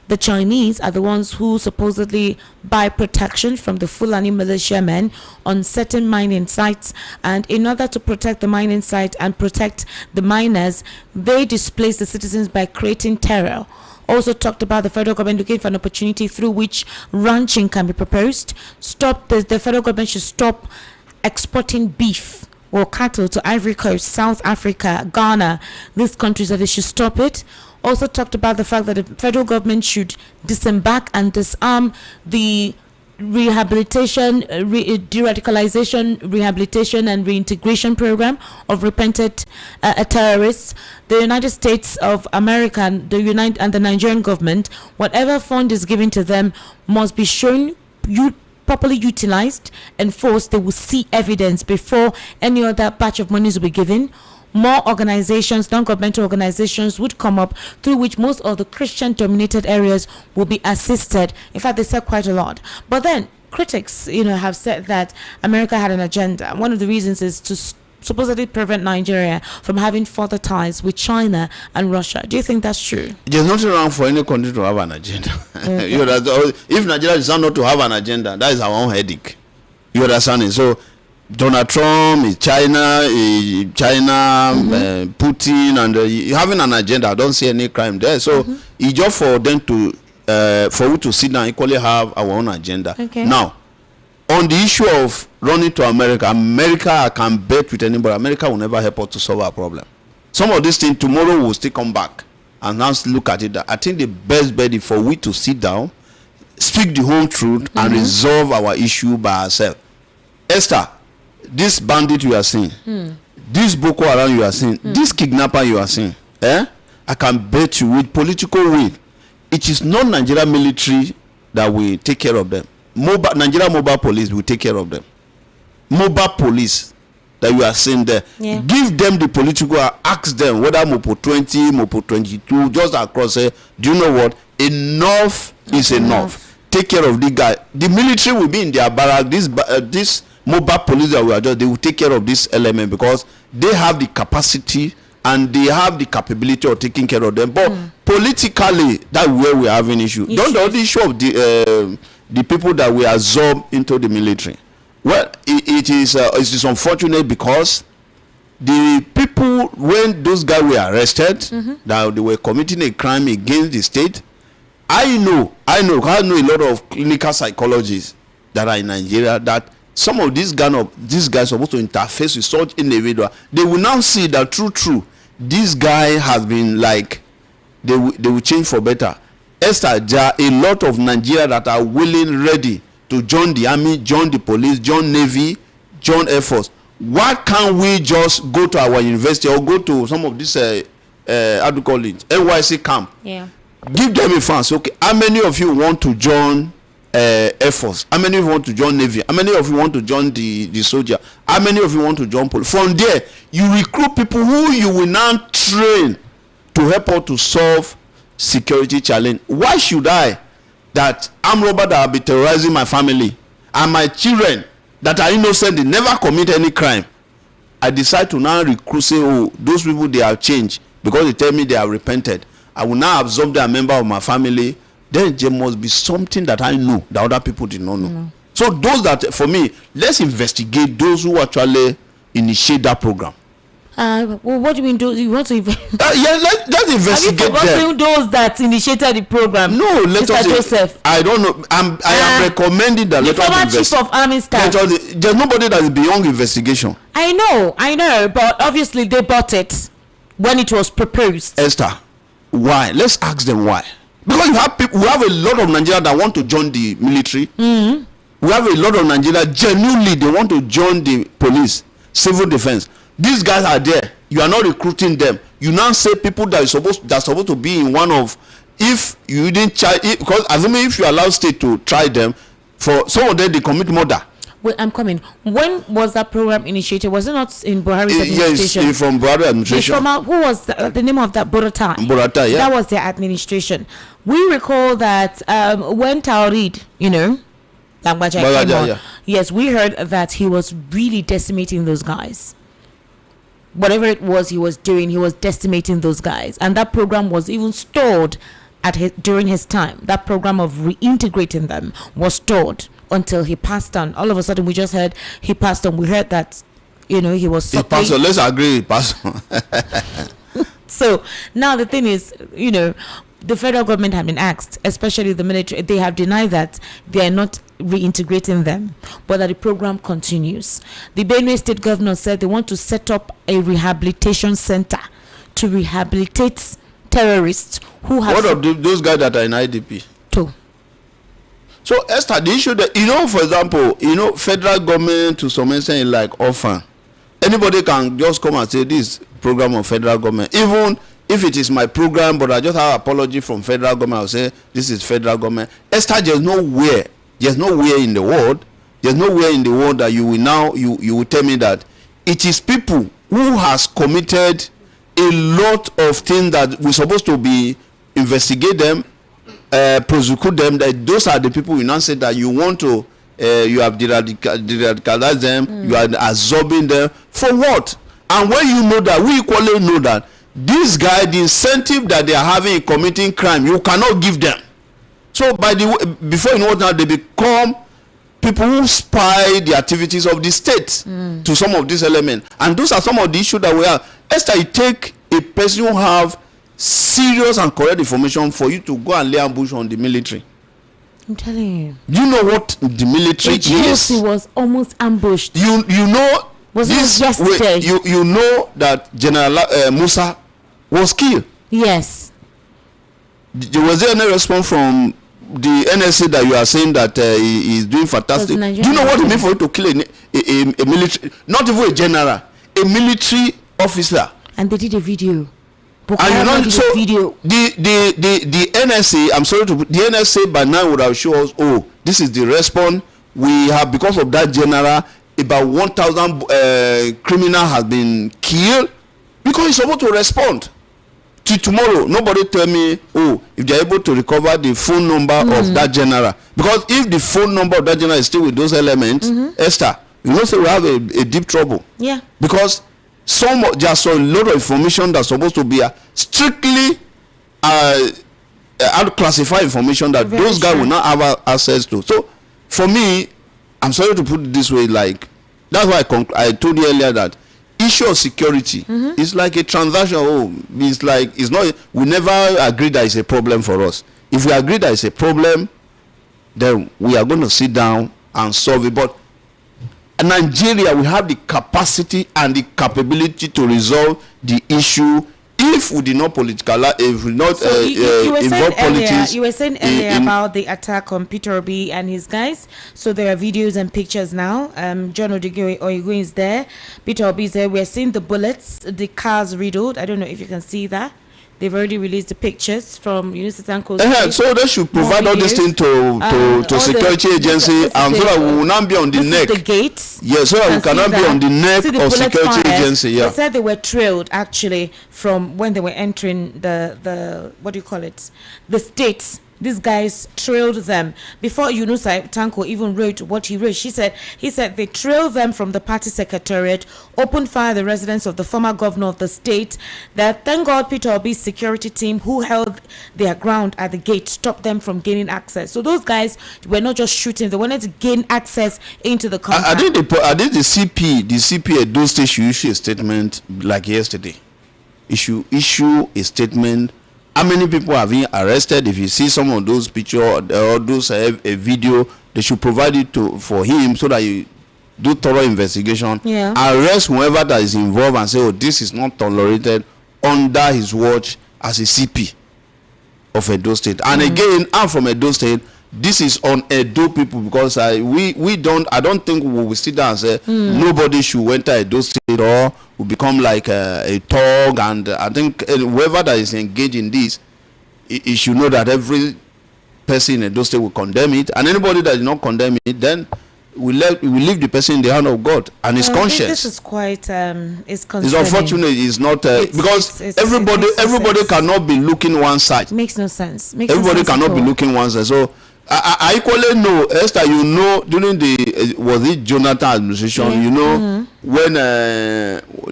the Chinese are the ones who supposedly buy protection from the Fulani militiamen on certain mining sites, and in order to protect the mining site and protect the miners, they displace the citizens by creating terror. Also talked about the federal government looking for an opportunity through which ranching can be proposed. The federal government should stop exporting beef or cattle to Ivory Coast, South Africa, Ghana, these countries, that they should stop it. Also talked about the fact that the federal government should disembark and disarm the rehabilitation, de-radicalization, rehabilitation and reintegration program of repentant terrorists. The United States of America and the Nigerian government, whatever fund is given to them must be shown properly utilized, enforced. They will see evidence before any other batch of monies will be given. More organizations, non-governmental organizations would come up through which most of the Christian-dominated areas will be assisted. In fact, they said quite a lot. But then critics, have said that America had an agenda. One of the reasons is to supposedly prevent Nigeria from having further ties with China and Russia. Do you think that's true? There's nothing wrong for any country to have an agenda. Okay. If Nigeria is not to have an agenda, that is our own headache. You understand it? So Donald Trump, China, Putin, and having an agenda, I don't see any crime there. So it's just for them to, for we to sit down, equally have our own agenda. Okay. Now, on the issue of running to America, I can bet with anybody, America will never help us to solve our problem. Some of these things tomorrow will still come back and now look at it. I think the best bet is for we to sit down, speak the whole truth, and resolve our issue by ourselves. Esther, this bandit you are seeing, this Boko Haram you are seeing, this kidnapper you are seeing, I can bet you with political will, it is not Nigeria military that will take care of them. Nigeria mobile police will take care of them. Mobile police that you are seeing there, give them the political, ask them whether Mopo 20, Mopo 22, just across here. Do you know what? Enough is enough. Take care of the guy. The military will be in their barrack. This mobile police that we are just, they will take care of this element because they have the capacity and they have the capability of taking care of them. But politically, that's where we are having issue. Don't the issue of the people that we absorb into the military. Well, it is unfortunate because the people, when those guys were arrested, that they were committing a crime against the state. I know a lot of clinical psychologists that are in Nigeria that some of these guys supposed to interface with such individual. They will now see that true, this guy has been like, they will change for better. Esther, there are a lot of Nigeria that are willing, ready to join the army, join the police, join Navy, join Air Force. Why can't we just go to our university or go to some of this, how do you call it, NYC camp? Yeah. Give them a chance. Okay, how many of you want to join Air Force? How many of you want to join Navy? How many of you want to join the soldier? How many of you want to join police? From there, you recruit people who you will now train to help out to solve security challenge. Why should I, that armed robber that will be terrorizing my family and my children that are innocent, they never commit any crime, I decide to now recruit, say, oh, those people, they have changed because they tell me they have repented. I will now absorb them a member of my family. Then there must be something that I know that other people did not know. So those that, for me, let's investigate those who actually initiate that program. Well, what do you mean? You want to investigate? Let's investigate them. Have you forgotten those that initiated the program? No, let us. Joseph. I don't know. I am recommending that. Let us investigate. Chief of Army Staff. There's nobody that is beyond investigation. I know, but obviously they bought it when it was proposed. Esther, why? Let's ask them why. Because you have people, we have a lot of Nigeria that want to join the military. We have a lot of Nigeria genuinely they want to join the police, civil defense. These guys are there. You are not recruiting them. You now say people that are supposed to be in one of, if you didn't try, because assuming if you allow state to try them, for some of them they commit murder. Wait, I'm coming. When was that program initiated? Was it not in Buhari's administration? Yes, from Buhari's administration. Who was the name of that? Buratai. Buratai, yeah. That was their administration. We recall that when Taurid, Lagbaja came on, yeah. Yes, we heard that he was really decimating those guys. Whatever it was he was doing, he was decimating those guys. And that program was even stored during his time. That program of reintegrating them was stored until he passed on. All of a sudden, we just heard he passed on. We heard that, he was... He passed on. Let's agree he passed on. So, now the thing is, the federal government have been asked, especially the military, they have denied that they are not reintegrating them, but that the program continues. The Benue State governor said they want to set up a rehabilitation center to rehabilitate terrorists who have... What of those guys that are in IDP? Two. So, Esther, the issue that, for example, federal government to some extent is like orphan. Anybody can just come and say this program of federal government. Even if it is my program, but I just have apology from federal government, I'll say this is federal government. Esther, there's nowhere in the world that you will now, you will tell me that it is people who has committed a lot of things that we're supposed to be investigate them, prosecute them, that those are the people you now say that you want to, you have de-radicalized them, you are absorbing them. For what? And when you know that, we equally know that this guy, the incentive that they are having in committing crime, you cannot give them. So by the way, before you know what, now they become people who spy the activities of the state to some of these elements. And those are some of the issues that we have. Esther, you take a person who have serious and correct information for you to go and lay ambush on the military. I'm telling you. You know what the military is? He was almost ambushed. You know was this yesterday? You know that General Musa was killed. Yes. Was there any response from the NSA that you are saying that he is doing fantastic. Do you know what it means for you to kill a military, not even a general, a military officer? And they did a video. And you know, so the NSA, I'm sorry to put, the NSA by now would have shown us, oh, this is the response we have because of that general. About 1,000 criminals has been killed because he's supposed to respond. Till tomorrow, nobody tell me, oh, if they're able to recover the phone number of that general. Because if the phone number of that general is still with those elements, Esther, you know, so we have a deep trouble. Yeah. Because there's a lot of information that's supposed to be strictly classified information that those guys will not have access to. So, for me, I'm sorry to put it this way, like, that's why I told you earlier that issue of security is like a transaction. Oh, it's like, it's not, we never agree that it's a problem for us. If we agree that it's a problem, then we are going to sit down and solve it. But in Nigeria, we have the capacity and the capability to resolve the issue if we did not if we not involve politics. You were saying earlier about the attack on Peter Obi and his guys. So there are videos and pictures now. John Oyegun is there. Peter Obi is there. We're seeing the bullets, the cars riddled. I don't know if you can see that. They've already released the pictures from Tanko's. So they should provide all these things to security agency, and so that we will not be on the neck. The gates. Yes, so that we cannot be on the neck of security agency. Yeah. They said they were trailed actually from when they were entering the what do you call it? The states. These guys trailed them before Tanko even wrote what he wrote. He said they trailed them from the party secretariat, opened fire the residence of the former governor of the state. That thank God Peter Obi's security team, who held their ground at the gate, stopped them from gaining access. So those guys were not just shooting; they wanted to gain access into the country. I think the CP at those states issue a statement like yesterday. Issue a statement. How many people have been arrested? If you see some of those pictures or those a video, they should provide it for him so that you do thorough investigation. Yeah. Arrest whoever that is involved and say, oh, this is not tolerated under his watch as a CP of Edo State. And again, I'm from Edo State. This is on Edo people because I don't think we will sit down and say nobody should enter Edo State or will become like a thug. And I think whoever that is engaged in this, he should know that every person in Edo State will condemn it, and anybody that does not condemn it, then we leave the person in the hand of God and his conscience. This is quite it's unfortunate. It's not because everybody cannot be looking one side. Makes no sense. Everybody cannot be looking one side. So I equally know, Esther, you know, during the was it Jonathan administration, you know, when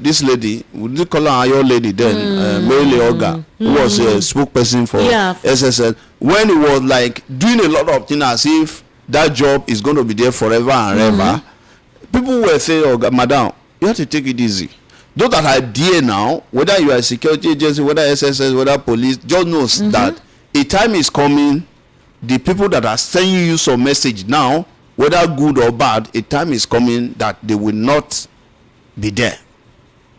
this lady, would you call her your lady then, Mary Oga, who was a spokesperson for SSL, when it was like doing a lot of things as if that job is going to be there forever and ever, people were saying, oh, madam, you have to take it easy. Those that are there now, whether you are a security agency, whether SSS, whether police, just knows that a time is coming. The people that are sending you some message now, whether good or bad, a time is coming that they will not be there.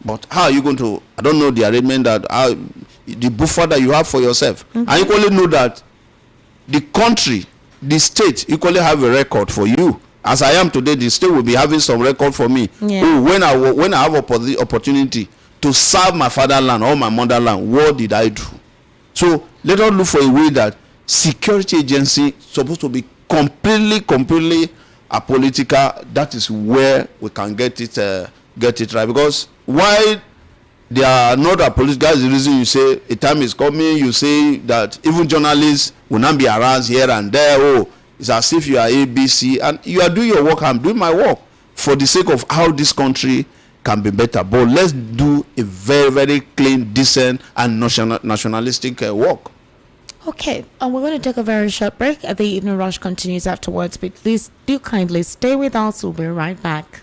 But how are you going to, I don't know the arrangement that, the buffer that you have for yourself. I equally know that the country, the state equally have a record for you. As I am today, the state will be having some record for me. Oh, when I have the opportunity to serve my fatherland or my motherland, what did I do? So let us look for a way that security agency supposed to be completely apolitical. That is where we can get it right. Because why they are not apolitical, that's the reason you say a time is coming. You say that even journalists will not be around here and there. Oh, it's as if you are ABC and you are doing your work. I'm doing my work for the sake of how this country can be better. But let's do a very, very clean, decent and nationalistic work. Okay, we're going to take a very short break. The evening rush continues afterwards, but please do kindly stay with us. We'll be right back.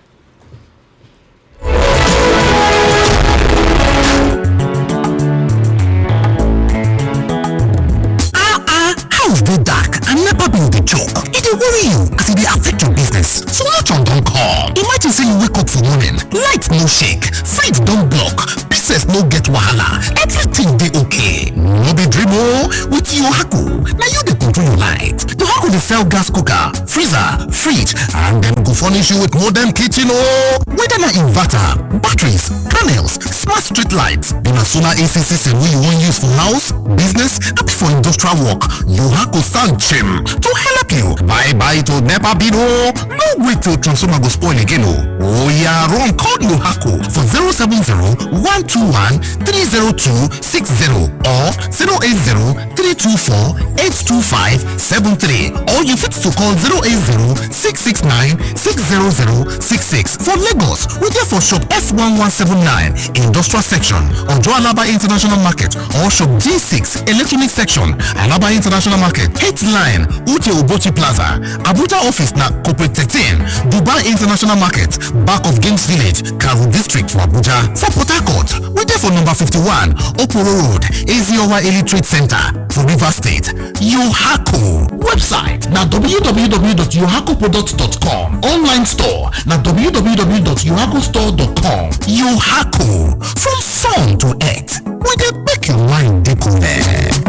House dey dark and nepa bill dey choke. E dey worry you as e dey affect your business. So no turn don come. Imagine say you wake up for morning, light no shake, fridge don block, business no get wahala, everything dey okay. No be dream o. With your Haku, na you dey control your light. Yohaco dey sell gas cooker, freezer, fridge, and dem go furnish you with modern kitchen whether na inverter, batteries, panels, smart street lights, then a solar AC system wey you wan use for house, business, and for industrial work. Yohaco stand chim to help you. Bye to NEPA bill No wait till transformer go spoil again run call Yohaco for 070-121-30260 or 080-324-82573, or you fit to call 080-669-60066. For Lagos, we there for shop F1179 industrial section, Ojo Alaba International Market, or shop G6 electronic section, Alaba International Market, Headline, Ute Obochi Plaza, Abuja office na Corporate 13, Dubai International Market, back of Games Village, Karu District for Abuja. For Port Harcourt, we there for number 51, Oporo Road, Eziowa Elite Trade Center, for River State. Yohaco website na www.yohacoproducts.com. Online store na www.yohacostore.com. Yohaco, from sun to earth, we dey make your mind dey connect.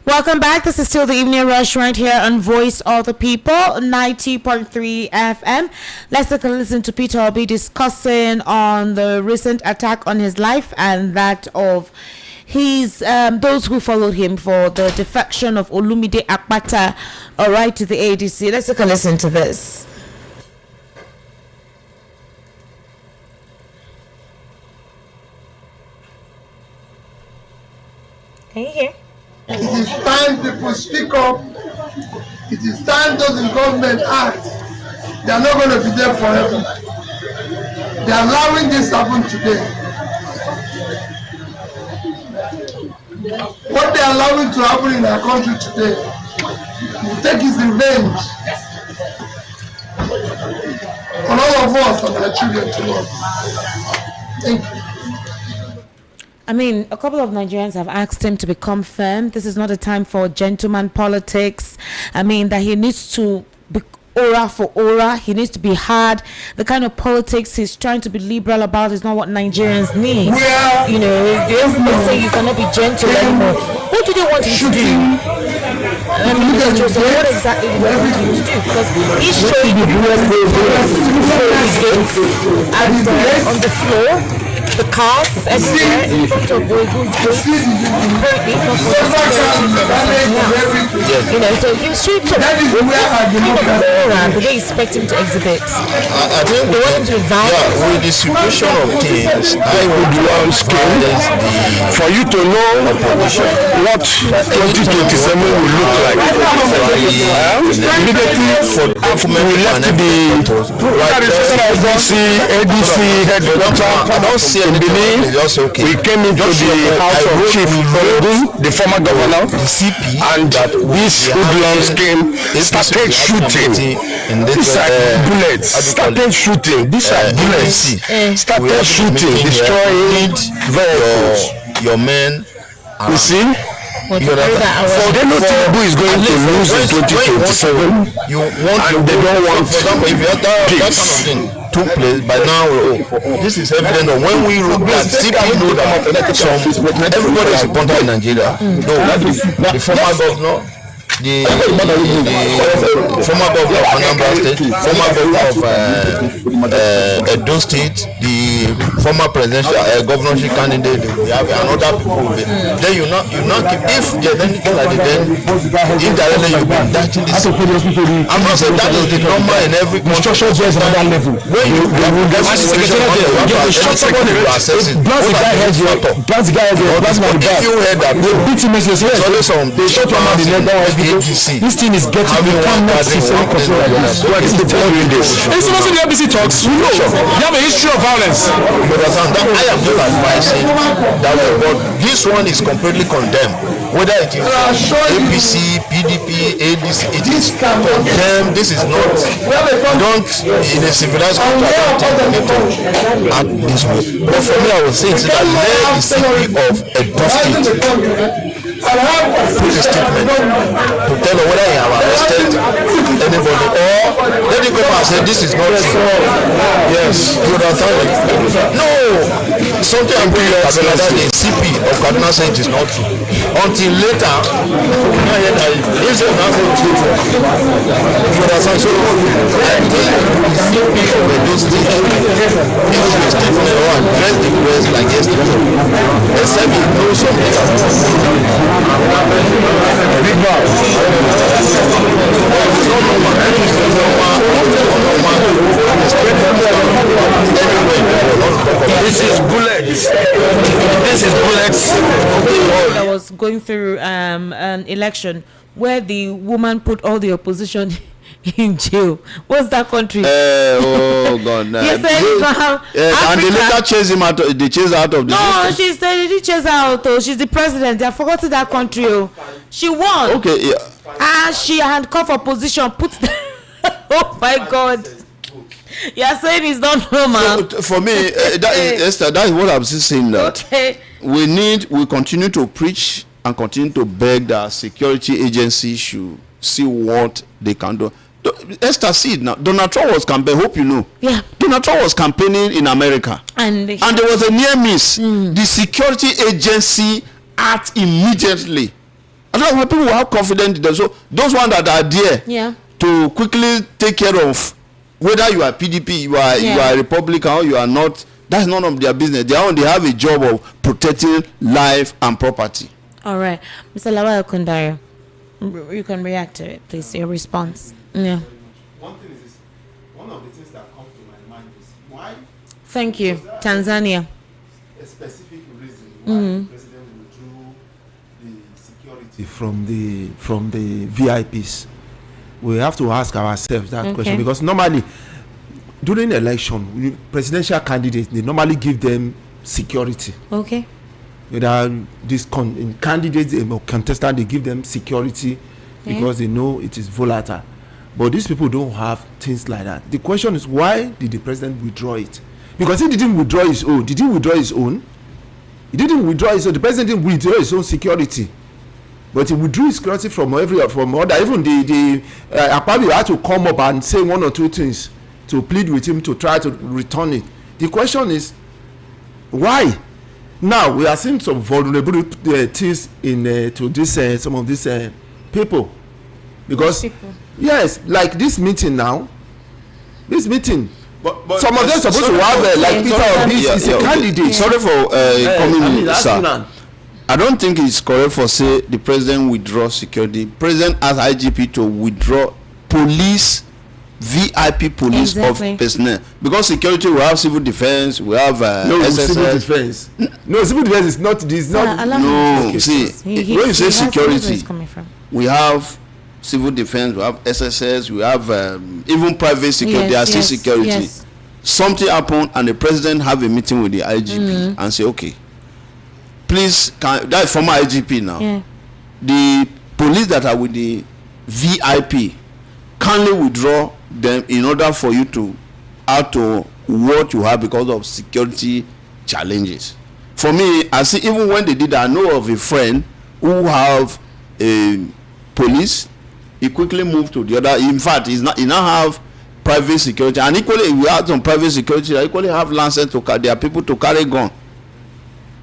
Welcome back. This is still the Evening Rush right here on Voice of the People, 90.3 FM. Let's take a listen to Peter Obi discussing on the recent attack on his life and that of his those who followed him for the defection of Olumide Akpata, to the ADC. Let's take a listen to this. Can you hear? It is time people speak up. It is time those in government act. They are not going to be there forever. They are allowing this to happen today. What they are allowing to happen in our country today will take his revenge on all of us and our children tomorrow. Thank you. I mean, a couple of Nigerians have asked him to become firm. This is not a time for gentleman politics. I mean, that he needs to be aura for aura. He needs to be hard. The kind of politics he's trying to be liberal about is not what Nigerians need. You know, they say you cannot be gentle anymore. What do they want him to do? I mean, what exactly do they want him to do? Because he's showing the gates and on the floor. The cars everywhere in front of where goods go. Apparently, not for the you know, so he should what kind of aura do they expect him to exhibit? I think they want him to revive. Yeah, with the situation of things, I would want for you to know what 2027 will look like. Immediately we left the ADC headquarters. I don't see in Benin, we came into the house of Chief Bolodun, the former governor, the CP, and these hoodlums came, started shooting. These are bullets, started shooting. These are bullets, started shooting, destroying vehicles. Your men, you see? So they know Tinubu is going to lose in 2027, and they don't want peace. Took place by now. This is evident of when we wrote that CP know that everybody is a punter in Nigeria. No, the former governor the former governor of Anambra State, former governor of Edo State, the former presidential governorship candidate, we have another people. Then you not keep, if there's anything like that, then indirectly you be indicting this. I'm not saying that is the normal in every country. Level. When you get a situation you assess it. If you heard that, they shot one man in the this thing is getting become not it's also the ABC talks. We know you have a history of violence. I am just advising that but this one is completely condemned. Whether it is APC, PDP, ADC, it is condemned. This is not don't in a civilized country. I don't think we need to act this way. But for me, I would say it's that let the CP of Edo State put a statement to tell her whether he have arrested anybody or let him come and say this is not true. Yes, you understand? No, something I'm doing that the CP of Kaduna said it is not true. Until later, he said not true. You understand? So I think the CP of Edo State issue a statement or address the press like yesterday. Except he knows something. This is bullets. This is bullets. I was going through an election where the woman put all the opposition in jail. What's that country? Oh God! Yes, and they later chase him out. They chase out of the. No, she said they didn't chase her out. Oh, she's the president. They have forgotten that country. Oh, she won. Okay, yeah. And she handcuffed opposition. Put. Oh my God! You're saying it's not normal. So, for me, Esther, that is what I'm still saying. That we continue to preach and continue to beg that security agency should see what they can do. Esther, see it now. Donald Trump was campaigning. Hope you know. Yeah. Donald Trump was campaigning in America, and there was a near miss. The security agency act immediately. I don't know why people have confidence in them. So those ones that are there, to quickly take care of whether you are PDP, you are Republican, or you are not. That's none of their business. They have a job of protecting life and property. All right, Mr. Lawal Kundari, you can react to it, please. Your response. Yeah. One thing is this. One of the things that comes to my mind is why. Thank you, Tanzania. A specific reason why the president withdrew the security from the VIPs. We have to ask ourselves that question, because normally during election, presidential candidates, they normally give them security. Okay. This candidates or contestant, they give them security because they know it is volatile. But these people don't have things like that. The question is, why did the president withdraw it? Because he didn't withdraw his own. Did he withdraw his own? He didn't withdraw his own. The president didn't withdraw his own security, but he withdrew his security from other. Even the Akpabio had to come up and say one or two things to plead with him to try to return it. The question is, why? Now we are seeing some vulnerable things in to this some of these people, because yes, like this meeting now, but some of them supposed to have like Peter Obi is a candidate. Sorry for coming in, sir. I don't think it's correct for say the president withdraw security. President asked IGP to withdraw police, VIP police of personnel, because security we have civil defense, we have civil defense. No, civil defense is not this. No, see, when you say security, we have civil defense, we have SSS, we have even private security. They are still security. Yes. Something happened, and the president have a meeting with the IGP and say, okay, please, that is former IGP now. Yeah. The police that are with the VIP kindly withdraw them in order for you to add to what you have because of security challenges. For me, I see even when they did that, I know of a friend who have a police. He quickly moved to the other. In fact, he now have private security, and equally we have some private security that equally have license to carry. There are people to carry gun.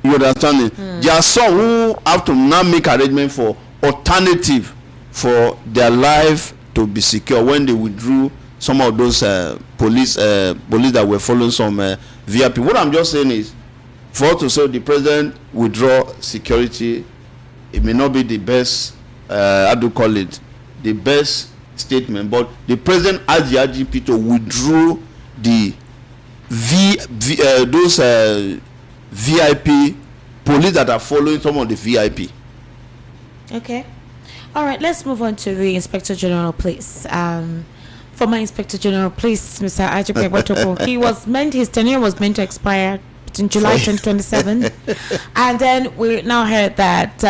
You understand it? There are some who have to now make arrangement for alternative for their life to be secure when they withdrew some of those police that were following some VIP. What I'm just saying is, for us to say the president withdraw security, it may not be the best, how do you call it, the best statement, but the president asked the IGP to withdraw the those VIP police that are following some of the VIP. Okay. All right, let's move on to the Inspector General, please. Former Inspector General, please, Mr. Ajipe Gbetokun. His tenure was meant to expire in July 2027. And then we now heard that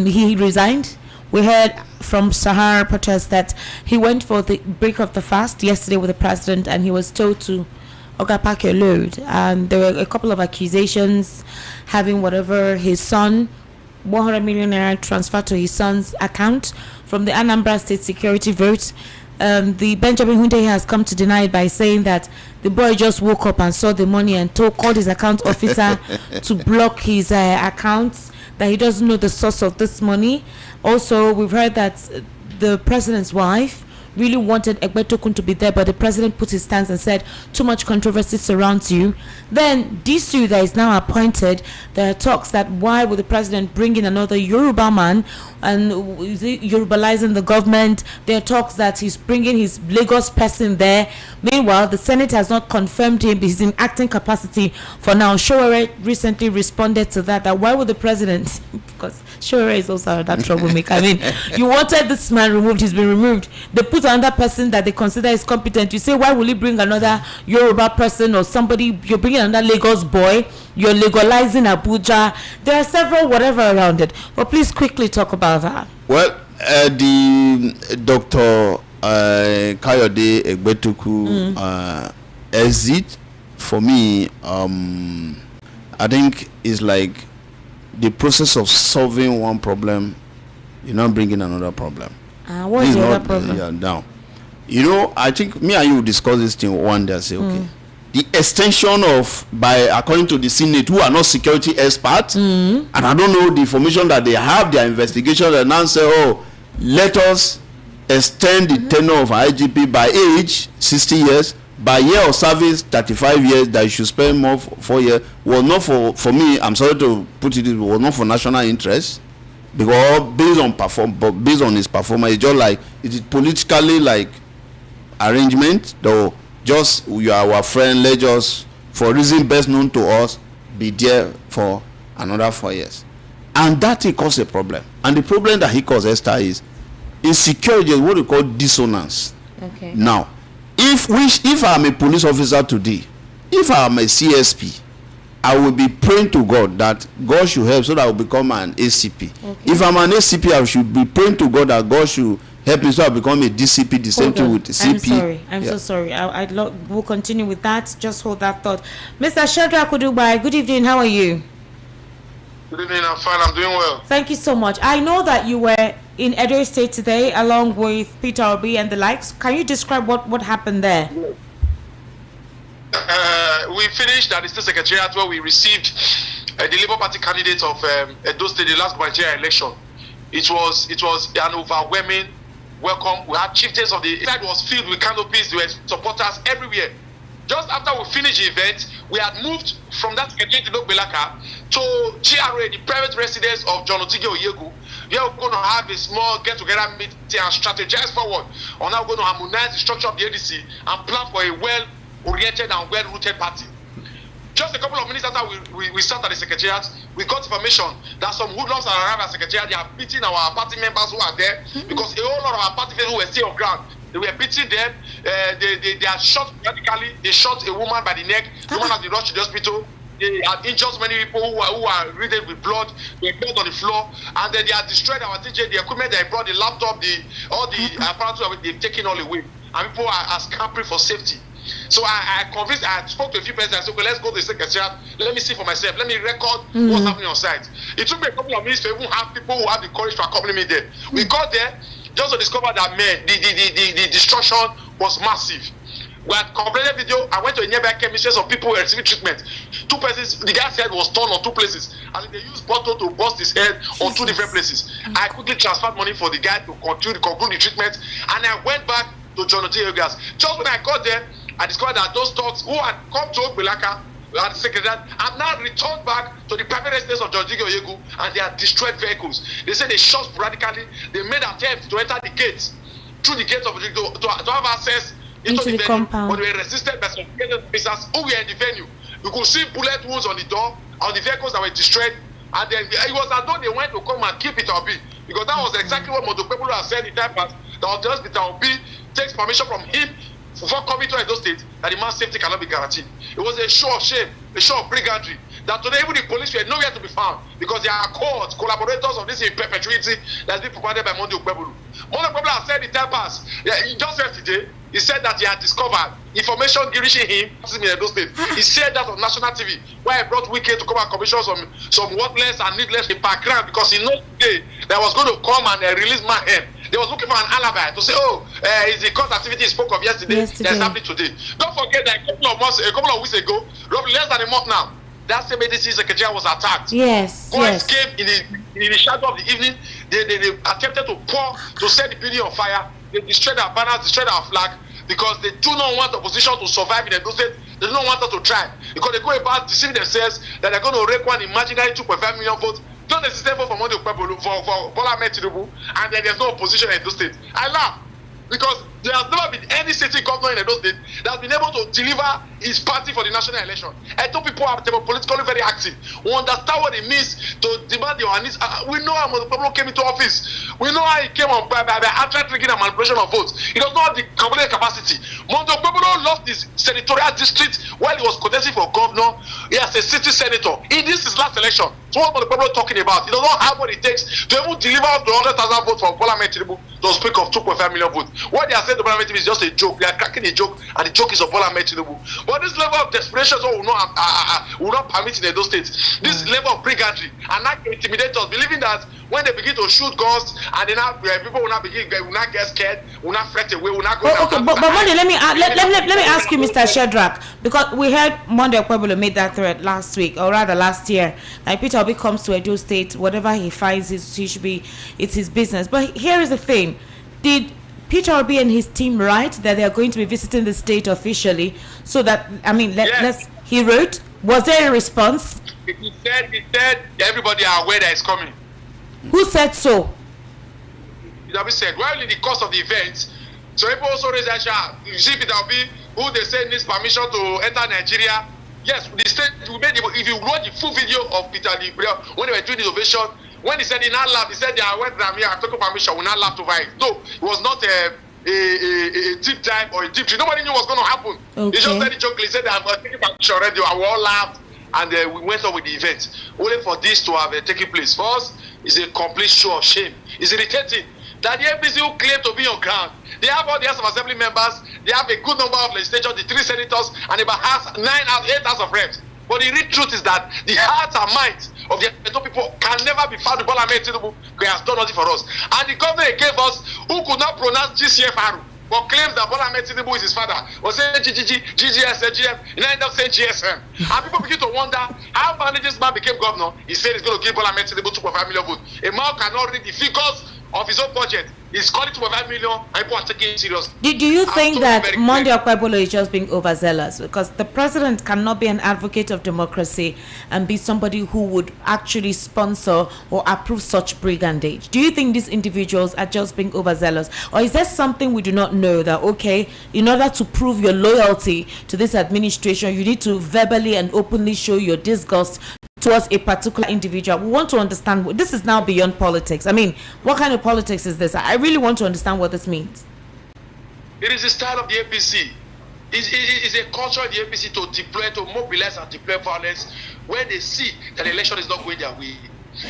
he resigned. We heard from Sahara protest that he went for the break of the fast yesterday with the president, and he was told to pack your load. And there were a couple of accusations having whatever his son, 100 million naira transferred to his son's account from the Anambra State security vote. The Benjamin Hunde has come to deny it by saying that the boy just woke up and saw the money and called his account officer to block his accounts, that he doesn't know the source of this money. Also, we've heard that the president's wife really wanted Egbetokun to be there, but the president put his stance and said too much controversy surrounds you. Then Disu that is now appointed, there are talks that why would the president bring in another Yoruba man and is he Yorubalizing the government? There are talks that he's bringing his Lagos person there. Meanwhile, the Senate has not confirmed him. He's in acting capacity for now. Showore recently responded to that why would the president, because Showore is also that troublemaker. I mean, you wanted this man removed, he's been removed. They put another person that they consider is competent. You say, why will he bring another Yoruba person or somebody? You're bringing another Lagos boy. You're legalizing Abuja. There are several whatever around it. But please quickly talk about that. Well, the Dr. Kayode Egbetokun exit, for me, I think is like the process of solving one problem, you're not bringing another problem. What is the other problem? Yeah, now, I think me and you will discuss this thing one day and say, okay, the extension of, according to the Senate, who are not security experts, and I don't know the information that they have, their investigation, and now say, let us extend the tenure of IGP by age, 60 years, by year of service, 35 years, that you should spend more 4 years, was not for me, I'm sorry to put it this way, was not for national interest. Because based on his performance, it's just like it is politically like arrangement. Though just you are our friend, let us, for reason best known to us, be there for another 4 years, and that he caused a problem. And the problem that he caused, Esther, is insecurity, is what we call dissonance. Okay. Now, if I'm a police officer today, if I'm a CSP, I will be praying to God that God should help so that I will become an ACP. Okay. If I'm an ACP, I should be praying to God that God should help me so I become a DCP. The same thing with CP. I'm so sorry. We'll continue with that. Just hold that thought. Mr. Shadrach Kudubai, good evening. How are you? Good evening. I'm fine. I'm doing well. Thank you so much. I know that you were in Edo State today along with Peter Obi and the likes. Can you describe what happened there? We finished at the State Secretariat where we received the Labour Party candidate of Edo State, the last Nigeria election. It was an overwhelming welcome. We had chieftains of the side was filled with canopies. There were supporters everywhere. Just after we finished the event, we had moved from that secretariat to Belaka to GRA, the private residence of John Otige Oyegu. We are going to have a small get-together meeting and strategize forward on how we're going to harmonize the structure of the ADC and plan for a well-oriented and well-rooted party. Just a couple of minutes after we sat at the secretariat, we got information that some hoodlums are arrived at the secretariat. They are beating our party members who are there because a whole lot of our party members who were still on ground, they were beating them. They are shot radically. They shot a woman by the neck. The woman had been rushed to the hospital. They had injured many people who are riddled with blood. They were blood on the floor, and then they have destroyed our DJ, the equipment they brought, the laptop, all the apparatus they've taken all away, and people are scampering for safety. So I spoke to a few persons. I said, okay, let's go to the secretariat. Let me see for myself. Let me record what's happening on site. It took me a couple of minutes to even have people who have the courage to accompany me there. We got there just to discover that the destruction was massive. We had completed video. I went to a nearby chemist. Some people were receiving treatment. 2 persons, the guy's head was torn on 2 places. And they used bottle to burst his head on 2 different places. I quickly transferred money for the guy to conclude the treatment. And I went back to John Oteyogas. Just when I got there, I discovered that those thugs who had come to Ogbelaka, and the secretary, have now returned back to the private residence of John Oyegu, and they had destroyed vehicles. They said they shot sporadically. They made attempts to enter the gates, through the gates of the to have access into the compound. But they were resisted by some officers who were in the venue. You could see bullet wounds on the door, on the vehicles that were destroyed. And then it was as though they went to come and keep Peter Obi, because that was exactly what Motokwebulu had said in time past, that just Peter Obi takes permission from him before coming to Edo State, that the man's safety cannot be guaranteed. It was a show of shame, a show of brigandry, that today even the police were nowhere to be found, because they are collaborators of this in perpetuity that's been provided by Monday Okwebulu. Monday Okwebulu has said in time past, just yesterday, he said that he had discovered information reaching him in Edo State. He said that on national TV, where he brought Wike to come and commission some worthless and needless in background, because he knows today that was going to come and release Mahem. They was looking for an alibi to say, it's the court activity he spoke of yesterday. That's happening today. Don't forget that a couple of weeks ago, roughly less than a month now, that same ADC secretary was attacked. Boys came in the shadow of the evening. They attempted to set the building on fire. They destroyed our banners, destroyed our flag, because they do not want the opposition to survive in Edo State. They do not want us to try, because they go about deceiving themselves that they're going to rake one imaginary 2.5 million votes. Don't the system vote for Monday Okwebulu, for Bola Ahmed Tinubu, and then there's no opposition in Edo State. I laugh, because there has never been any city governor in Edo State that has been able to deliver his party for the national election. I told people are politically very active. We understand what it means to demand your needs. We know how Motokwebulu came into office. We know how he came on by outright rigging and manipulation of votes. He does not have the complete capacity. Motokwebulu lost his senatorial district while he was contesting for governor. He has a city senator. In this his last election. So what Motokwebulu talking about? He does not have what it takes to even deliver up to 100,000 votes for Bola Ahmed Tinubu to speak of 2.5 million votes. What they are saying to Bola Ahmed Tinubu is just a joke. They are cracking a joke, and the joke is of Bola Ahmed Tinubu. But this level of desperation will not permit in those states. This level of brigandry and not intimidate us, believing that when they begin to shoot guns and then people will not get scared, will not fret away, will not go. Okay, but Monday, let me ask you, Mr. Shedrack, because we heard Monday Okwebulu made that threat last week, or rather last year. Like Peter Obi comes to Edo State, whatever he finds it's his business. But here is the thing: did Peter Obi and his team write that they are going to be visiting the state officially? So that he wrote. Was there a response? He said everybody are aware that it's coming. Who said so? Peter Obi said, well, in the course of the event, so people also raise that issue. You see Peter Obi, who they say needs permission to enter Nigeria. Yes, the state if you watch the full video of Peter Obi when they were doing the ovation, when he said he now laughed, he said they are went down here, I took permission, we now laughed over it. No, it was not a deep dive or a deep tree. Nobody knew what was going to happen. Okay. He just said it jokingly, he said I'm taking permission already, and we all laughed, and we went on with the event. Only for this to have taken place. For us, it's a complete show of shame. It's irritating that the APC who claim to be on ground, they have all the House of Assembly members, they have a good number of legislators, the 3 senators, and about 8 House of Reps. But the real truth is that the hearts and minds of the Edo people can never be found. Bola Ahmed Tinubu has done nothing for us. And the governor gave us, who could not pronounce GCFR, but claims that Bola Ahmed Tinubu is his father, was saying GGS, GM, and ended up saying GSM. And people begin to wonder how finally this man became governor. He said he's going to give Bola Ahmed Tinubu 2.5 million votes. A man cannot read the figures of his own budget. He's calling 2.5 million, and people are taking it serious. Do you think that Monday Okwebulu is just being overzealous? Because the president cannot be an advocate of democracy and be somebody who would actually sponsor or approve such brigandage. Do you think these individuals are just being overzealous? Or is there something we do not know that, okay, in order to prove your loyalty to this administration, you need to verbally and openly show your disgust towards a particular individual? We want to understand. This is now beyond politics. I mean, what kind of politics is this? I really want to understand what this means. It is the style of the APC. It's a culture of the APC to deploy, to mobilize and deploy violence when they see that the election is not going their way.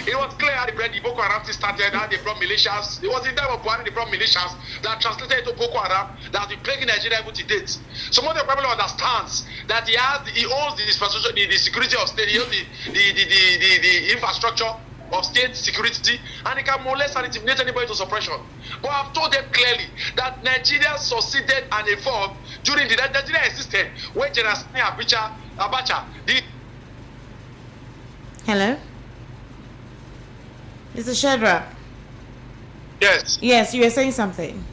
It was clear how the Boko Haram started, how they brought militias. It was in time of Buhari they brought militias that translated into Boko Haram that has been plaguing Nigeria even to date. So Monday Okwebulu understands that he owns the infrastructure, the security of state, he owns the infrastructure of state security, and it can molest and intimidate anybody to suppression. But I've told them clearly that Nigeria succeeded and evolved during the Nigeria existed when General Sani Abacha did. Hello? Mr. Shadrach. Yes. Yes, you were saying something.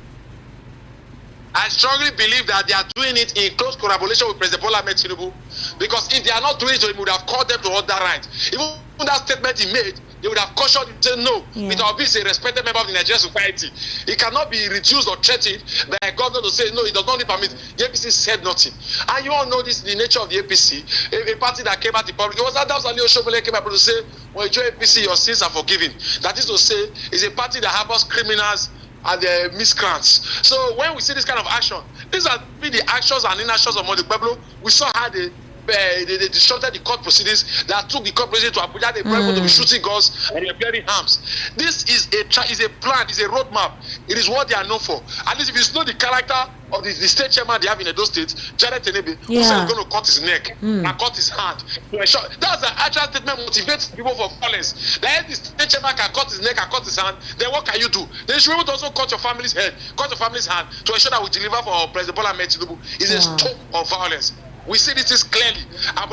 I strongly believe that they are doing it in close collaboration with President Bola Ahmed Tinubu, because if they are not doing it, he would have called them to order right. Even that statement he made, they would have cautioned him, say no, Peter Obi is a respected member of the Nigerian society. He cannot be reduced or threatened by a governor to say no, he does not need permit. The APC said nothing. And you all know this, the nature of the APC, a party that came out in public. It was Adams Ali Oshomole came out to say, when you join APC, your sins are forgiven. That is to say, it's a party that harbors criminals and the miscreants. So when we see this kind of action, these are the actions and inactions of Modi Pueblo. We saw how they disrupted the court proceedings, that took the court proceedings to Abuja. They were able to be shooting guns and they were clearing arms. This is a plan, is a roadmap. It is what they are known for. At least if you know the character of the state chairman they have in Edo State, Jared Tenebe, who said he's going to cut his neck and cut his hand. That's an actual statement motivates people for violence. That if the state chairman can cut his neck and cut his hand, then what can you do? Then you should be able to also cut your family's head, cut your family's hand to ensure that we deliver for President Bola Ahmed Tinubu. It's a stop of violence. We see this clearly. And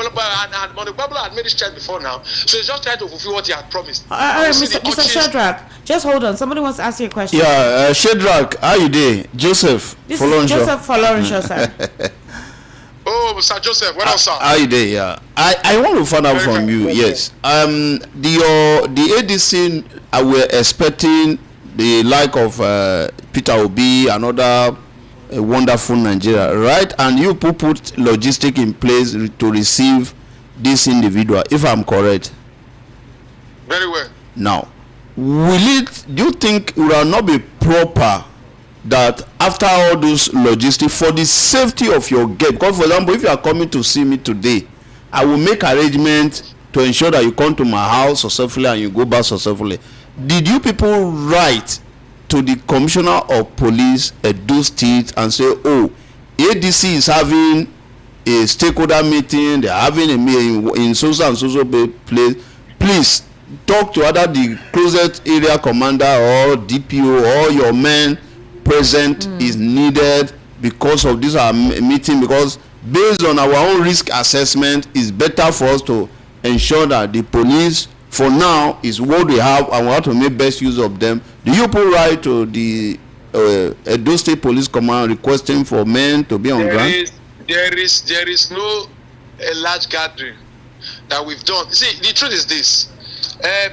Moni Pueblo had made this choice before now. So he's just trying to fulfill what he had promised. Mr. Shadrach, just hold on. Somebody wants to ask you a question. Yeah, Shadrach, how you doing? Joseph. This is Joseph Folorunsho, sir. Oh, Sir Joseph, what else, sir? How you doing? Yeah. I want to find out from you. Yes. The ADC were expecting the like of Peter Obi and other a wonderful Nigeria, right? And you put logistic in place to receive this individual, if I'm correct. Very well. Now, do you think it will not be proper that after all those logistics, for the safety of your guest, because for example, if you are coming to see me today, I will make arrangements to ensure that you come to my house successfully and you go back successfully. Did you people write to the commissioner of police Edo State and say, oh, ADC is having a stakeholder meeting, they're having a meeting in so and so place, please talk to either the closest area commander or DPO or your men present is needed because of this meeting, because based on our own risk assessment, it's better for us to ensure that the police for now is what we have and we have to make best use of them. Do you put right to the Edo State Police Command requesting for men to be on ground? There is no large gathering that we've done. See, the truth is this: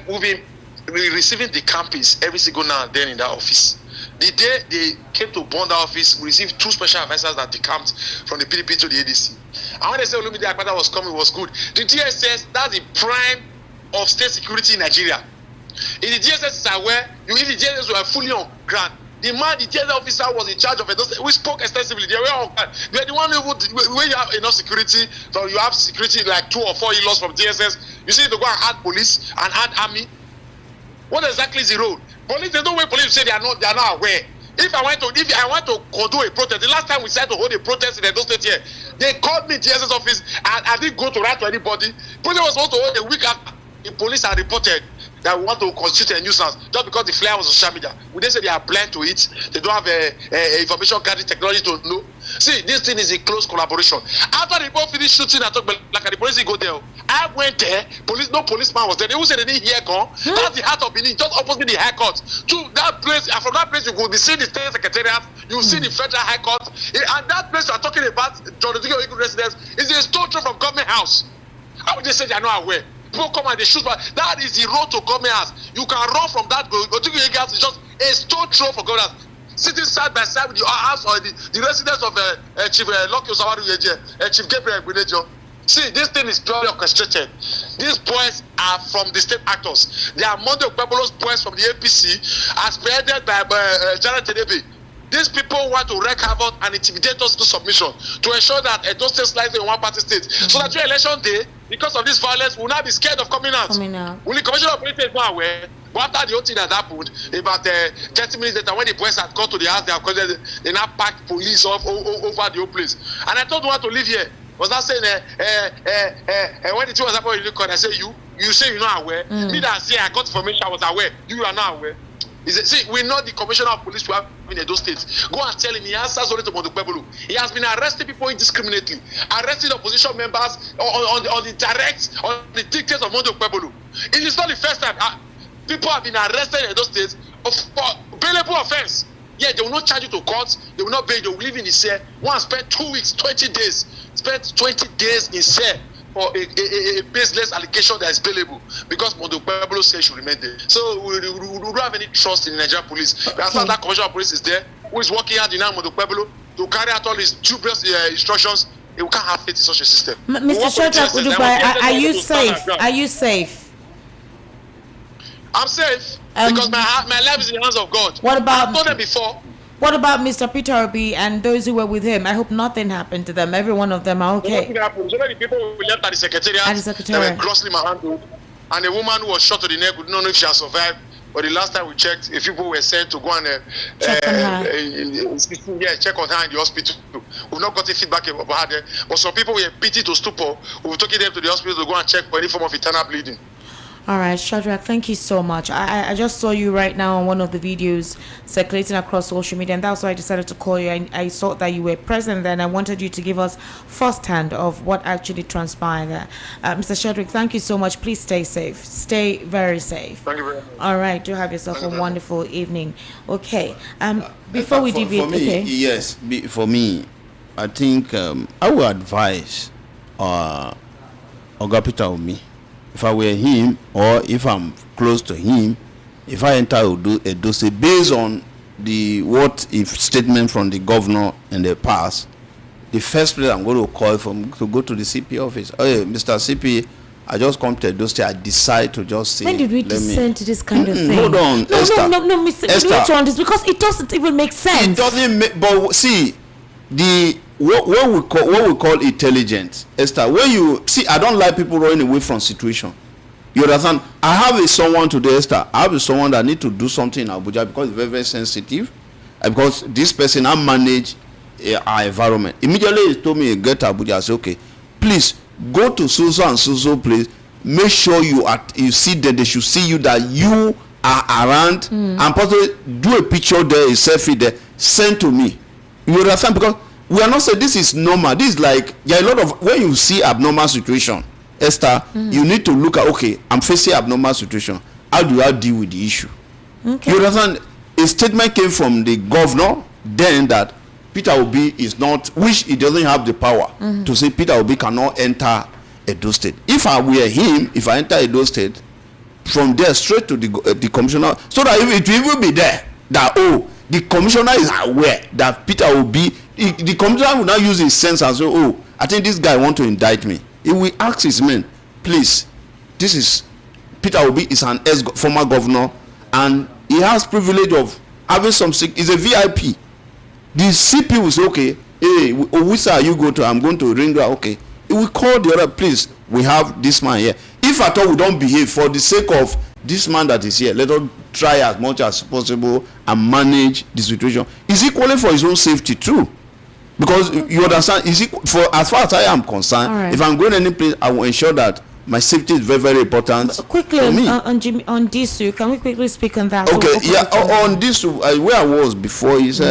we've been receiving the campies every single now and then in that office. The day they came to bond our office, we received 2 special advisors that decamped from the PDP to the ADC. And when they said Olumide Agbada was coming, it was good. The DSS, that's the prime of state security in Nigeria. In the DSS is aware, if the DSS were fully on ground, the DSS officer was in charge of it. We spoke extensively. They were on ground. They are the one who, when you have enough security, so you have security like 2 or 4 e-laws from DSS, you see to go and add police and add army. What exactly is the role? Police, there's no way police say they are not aware. If I want to conduct a protest, the last time we decided to hold a protest in Edo State here, they called me DSS office and I didn't go to write to anybody. Police was supposed to hold a week after. The police are reported that we want to constitute a nuisance just because the flyer was on social media. We didn't say they are blind to it. They don't have a information gathering technology to know. See, this thing is a close collaboration. After they both finished shooting, I took like the police didn't go there. I went there. No policeman was there. They who said they didn't hear gun. That's the heart of Benin, just opposite the High Court. To that place, and from that place you will be seeing the state secretariat. You will see the federal High Court, and that place you are talking about, John Odugo residence, is a stone throw from government house. How would they say they are not aware? People come and they shoot, but that is the road to government house. You can run from that. Odugo house is just a stone throw for government house. Sitting side by side with your house or the residence of Chief Loki Osawaru Chief Gabriel Gwinejo. See, this thing is purely orchestrated. These boys are from the state actors. They are Monday Pueblo's boys from the APC, as spearheaded by Jared Tenebe. These people want to wreak havoc and intimidate us to submission to ensure that Edo State slides in one party state. So that your election day, because of this violence, we will not be scared of coming out. Only Commissioner of Police is not aware. But after the whole thing that happened, about 30 minutes later, when the boys had gone to the house, they now packed police over the whole place. And I told one to leave here. Was not saying when the thing was happening in the court, I said, you you say you're not aware. Me that say I got information, I was aware. You are not aware. See, we know the commissioner of police we have in those states. Go and tell him he answers only to Montopebulu. He has been arresting people indiscriminately, arresting opposition members on the dictates of Montopebulu. It is not the first time people have been arrested in those states for bailable offense. Yeah, they will not charge you to court. They will not bail. They will live in the cell. One spent 2 weeks, 20 days. Spent 20 days in cell for a baseless allegation that is bailable because Montopebulu says should remain there. So we don't have any trust in the Nigerian police. As long as that commissioner of police is there, who is working hard in Montopebulu to carry out all his dubious instructions, we can't have faith in such a system. Mr. Shadrack, are you safe? Are you safe? I'm safe because my life is in the hands of God. What about? I've told them before. What about Mr. Peter Obi and those who were with him? I hope nothing happened to them. Every one of them are okay. Nothing happened. So many people who left at the secretariat, they were grossly mishandled. And a woman who was shot to the neck, we don't know if she has survived. But the last time we checked, a few people were sent to go and check on her in the hospital. We've not gotten feedback about her. But some people were beaten to stupor. We've taken them to the hospital to go and check for any form of internal bleeding. All right, Shadrack, thank you so much. I just saw you right now on one of the videos circulating across social media, and that's why I decided to call you. I saw that you were present there, and I wanted you to give us firsthand of what actually transpired there. Mr. Shadrack, thank you so much. Please stay safe. Stay very safe. Thank you very much. All right, do have yourself a wonderful evening. Okay, before we deviate, okay. Yes, for me, I think I would advise Oga Peter Omi, if I were him or if I'm close to him, if I enter a dossier based on the what if statement from the governor in the past, the first place I'm going to call to go to the CP office. Oh, yeah, Mr. CP, I just come to a dossier. I decide to just say. When did we descend to this kind of thing? Hold on, no, Esther. No, Mr. Esther. We need to understand because it doesn't even make sense. It doesn't make. But see, what we call intelligence, Esther. When you see, I don't like people running away from situation. You understand? I have someone today, Esther. I have someone that need to do something in Abuja because it's very, very sensitive. Because this person I manage our environment. Immediately he told me get to Abuja. I said, okay, please go to so and so place. Make sure you see that they should see you, that you are around, and possibly do a picture there, a selfie there, send to me. You understand? Because we are not saying this is normal. This is like a lot of when you see abnormal situation, Esther, you need to look at, okay, I'm facing abnormal situation. How do I deal with the issue? Okay. You understand? A statement came from the governor then that Peter Obi is not, which he doesn't have the power to say Peter Obi cannot enter Edo State. If I were him, if I enter Edo State, from there straight to the commissioner, so that it will even be there that the commissioner is aware that Peter Obi, the commissioner will not use his sense and say, I think this guy want to indict me. He will ask his men, please, this is Peter Obi is an former governor and he has privilege of having some, he's a VIP. The CP will say, okay, hey, which are you going to? I'm going to ring her. Okay, he will call the other, please, we have this man here. If at all we don't behave for the sake of this man that is here, let us try as much as possible and manage the situation. Is equally for his own safety too, because you understand, is it for as far as I am concerned, right, if I'm going any place, I will ensure that my safety is very, very important. Quickly on Disu, can we quickly speak on that? Okay, on Disu, where I was before is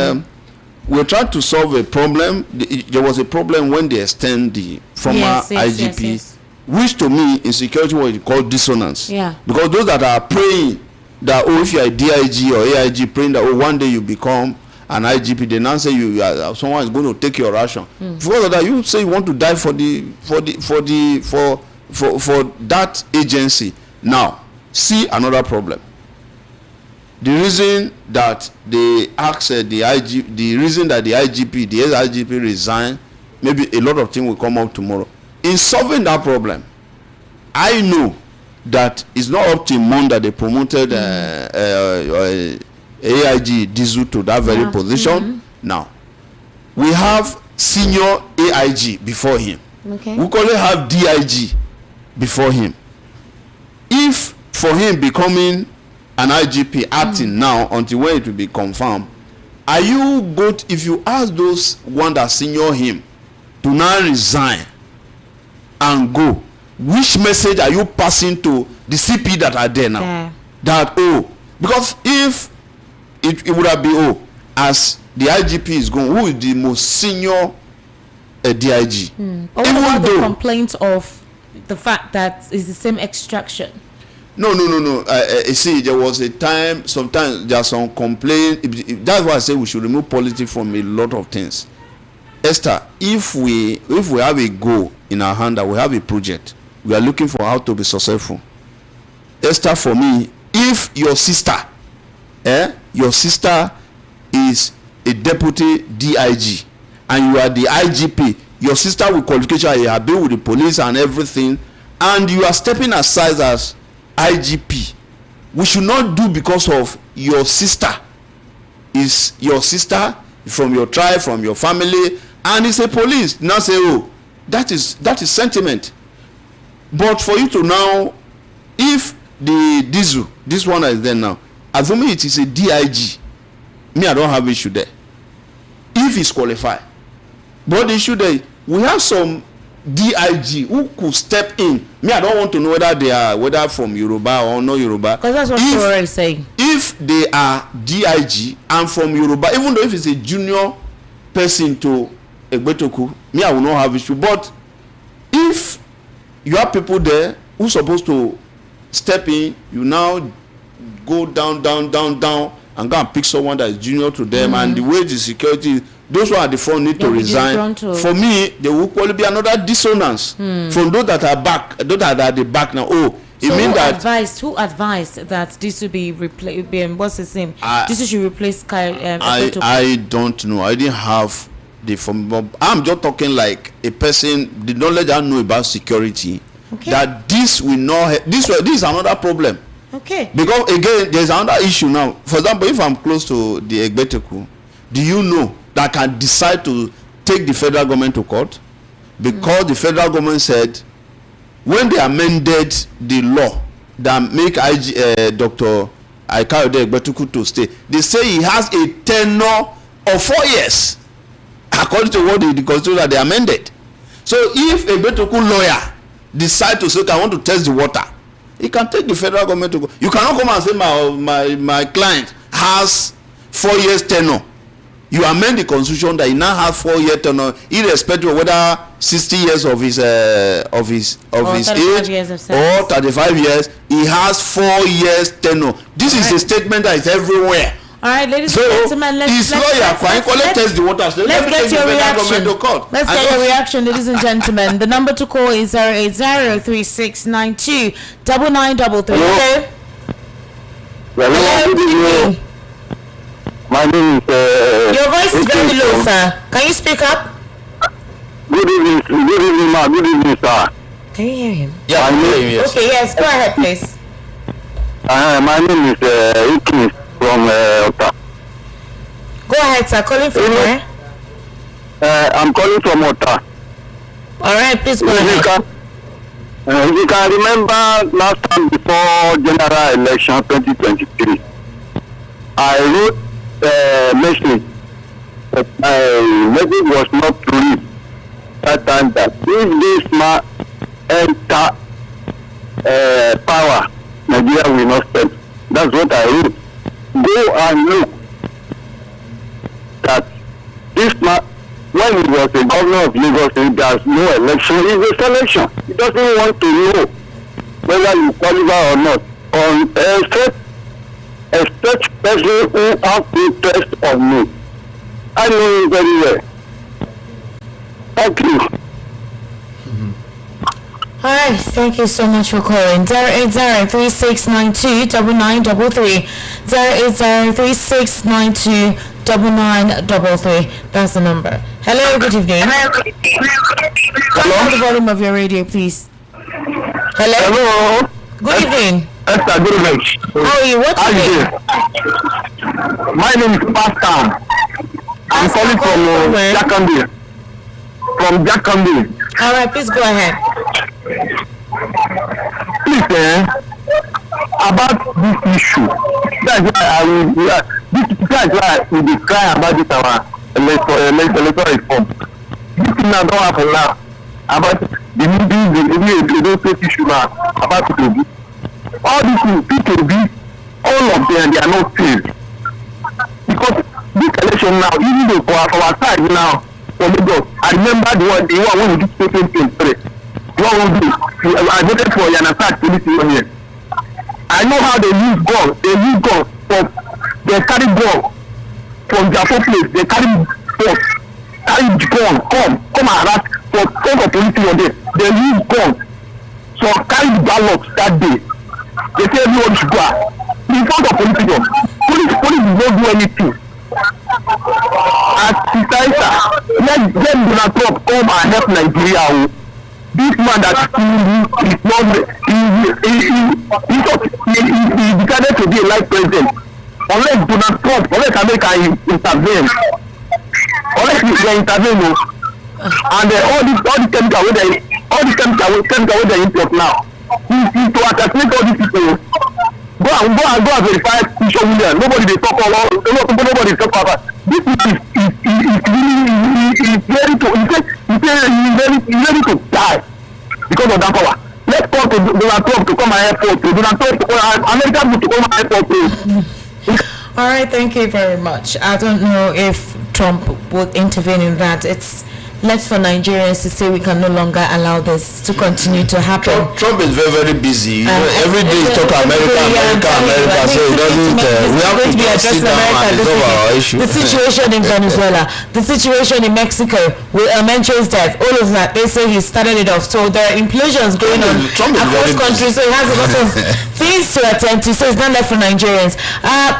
we're trying to solve a problem. There was a problem when they extend the former IGP, which to me in security was called dissonance. Yeah. Because those that are praying that if you are a DIG or AIG, praying that one day you become an IGP, they now say someone is going to take your ration. For that, you say you want to die for that agency. Now, see another problem. The reason that they asked the reason that the IGP resigned, maybe a lot of things will come up tomorrow. In solving that problem, I know that it's not up to him that they promoted AIG Dizu to that very position. Now, we have senior AIG before him. Okay. We only have DIG before him. If for him becoming an IGP acting now until when it will be confirmed, are you good if you ask those one that senior him to now resign and go? which message are you passing to the CP that are there now? Yeah. That because if it would have been as the IGP is going, who is the most senior DIG? But what about the complaint of the fact that it's the same extraction? No. See, there was a time. Sometimes there are some complaint. That's why I say we should remove politics from a lot of things. Esther, if we have a goal in our hand that we have a project, we are looking for how to be successful. Esther, for me, if your sister is a deputy DIG and you are the IGP, your sister with qualification, you have been with the police and everything, and you are stepping aside as IGP, we should not do because of your sister. Is your sister from your tribe, from your family, and it's a police. Now say, that is sentiment. But for you to now, if the diesel, this one is there now, assuming it is a DIG, me, I don't have issue there. If it's qualified, but the issue there, we have some DIG who could step in. Me, I don't want to know whether from Yoruba or no Yoruba. Because that's what you're already saying. If they are DIG and from Yoruba, even though if it's a junior person to Egbetoku, me, I will not have issue. But if you have people there who supposed to step in, you now go down and go and pick someone that is junior to them, and the way the security, those who are at the front need to resign. For me, there will probably be another dissonance from those that are back, those that are at the back now. It means that who advised that this will be replaced? What's his name? This should replace I don't know. I didn't have the form. I'm just talking like a person. The knowledge I know about security. Okay. That this will not. This is another problem. Okay. Because again, there's another issue now. For example, if I'm close to the Egbeteku, do you know that I can decide to take the federal government to court? Because the federal government said when they amended the law that make Dr. Aikayode Egbeteku to stay, they say he has a tenure of 4 years according to what the constitution that they amended. So if Egbeteku lawyer decide to say, okay, I want to test the water, he can take the federal government to go. You cannot come and say my client has 4 years tenure. You amend the constitution that he now has 4 year tenure, irrespective of whether 60 years of his age or 35 years. He has 4 years tenure. This is a statement that is everywhere. All right, ladies and gentlemen, let's get your reaction. Let's get your reaction, ladies and gentlemen. The number to call is 08036929933. Hello. My name is. Your voice is very low, sir. Can you speak up? Good evening, ma. Good evening, sir. Can you hear him? Yeah, I hear him. Yes. Okay, yes. Go ahead, please. My name is Ikins from Ota. Go ahead, sir. Calling from where? I'm calling from Ota. All right, please go ahead. If you can remember last time before general election 2023, I wrote a message. Message was not released that time that if this man enter power, Nigeria will not stand. That's what I wrote. Go and look that this man, when he was a governor of Lagos, there's no election, it's a selection. He doesn't want to know whether you qualify or not. Except person who have interest of me. I know him very well. Thank you. All right, thank you so much for calling. 08036929933. 08036929933. That's the number. Hello, good evening. Turn down the volume of your radio, please. Hello. Good evening. Esther, good evening. How are you? What's your name? My name is Pastor. I'm calling from Jackandil. From Jackandil. All right, please go ahead. Please, about this issue. That's why we be crying about this our electoral reform. This thing now don't happen now. About the state issue now about P2B. All these things, P2B, all of them, they are not safe. Because this election now, even though for our side now, for Lagos, I remember the one when we did 2023. The one we did, I voted for Yanasat police here. I know how they use guns. They use guns they carry guns from their place. They carry guns. Come and harass for front of police on there. They use guns. So carry the ballots that day. They say everyone should go in front of police. Police will not do anything. As Sister, let Donald Trump come and help Nigeria. This man that is not he decided to be a life president. Unless Donald Trump, unless America intervene, unless they intervene, and all the chemical where they import now, is to assassinate all these people. Go and verify Bishop William. Nobody they talk about. Nobody talk about. This is very to die because of that power. Let's call to Donald Trump to come and help us. Donald Trump to America to come and help us. All right, thank you very much. I don't know if Trump would intervene in that. It's left for Nigerians to say we can no longer allow this to continue to happen. Trump is very, very busy. Every day he talk America. So he doesn't. We have to just sit down and resolve our issue. The situation in Venezuela, the situation in Mexico with Mencho's death, all of that. They say he started it off. So there are implosions going on across countries. So he has a lot of things to attend to. So it's not left for Nigerians.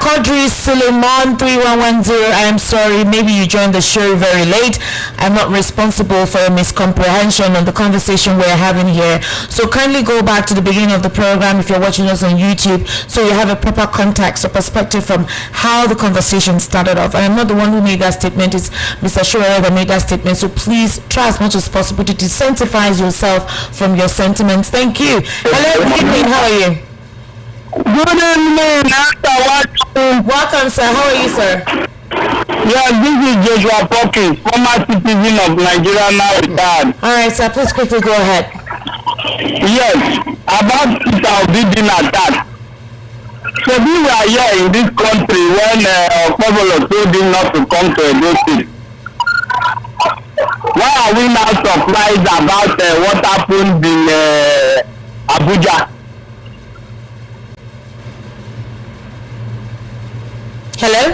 Quadri Suleiman 3110. I am sorry. Maybe you joined the show very late. I'm not responsible for a miscomprehension on the conversation we're having here. So kindly go back to the beginning of the program if you're watching us on YouTube, so you have a proper context or perspective from how the conversation started off. And I'm not the one who made that statement. It's Mr. Sharia that made that statement. So please try as much as possible to desensitize yourself from your sentiments. Thank you. Hello, good evening. How are you? Good evening. Welcome, sir. How are you, sir? Yes, this is Joshua Poppy, former citizen of Nigeria, now retired. All right, sir, please quickly go ahead. Yes, about Peter Obi being attacked. So we were here in this country when Pablo told him not to come to Edo State. Why are we now surprised about what happened in Abuja? Hello?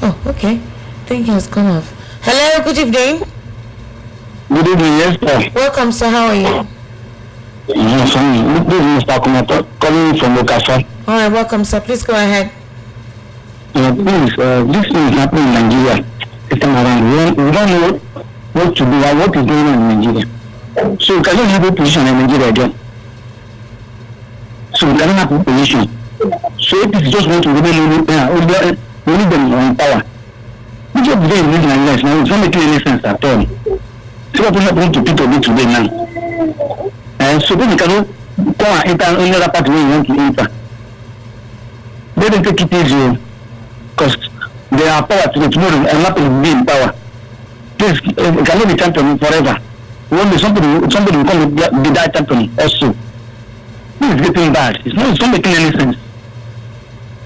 Oh, okay. I think he has gone off. Hello, good evening. Good evening, yes, sir. Welcome, sir. How are you? Yes, this is Mr. Kumato calling from Okasa. All right, welcome, sir. Please go ahead. Please, this thing is happening in Nigeria. It's around. We don't know what to do or what is going on in Nigeria. So we cannot have a position in Nigeria again. So we cannot have a position. So if it's just want to remain only them in power. Which of them in Nigeria now, it's not making any sense at all. So what happened to people today now? So then we cannot go and enter another part where we want to enter. They don't take it easy because they are power to tomorrow and not to be in power. Please, it cannot be champion forever. One day somebody will come and be that champion also. This is getting bad. It's not making any sense.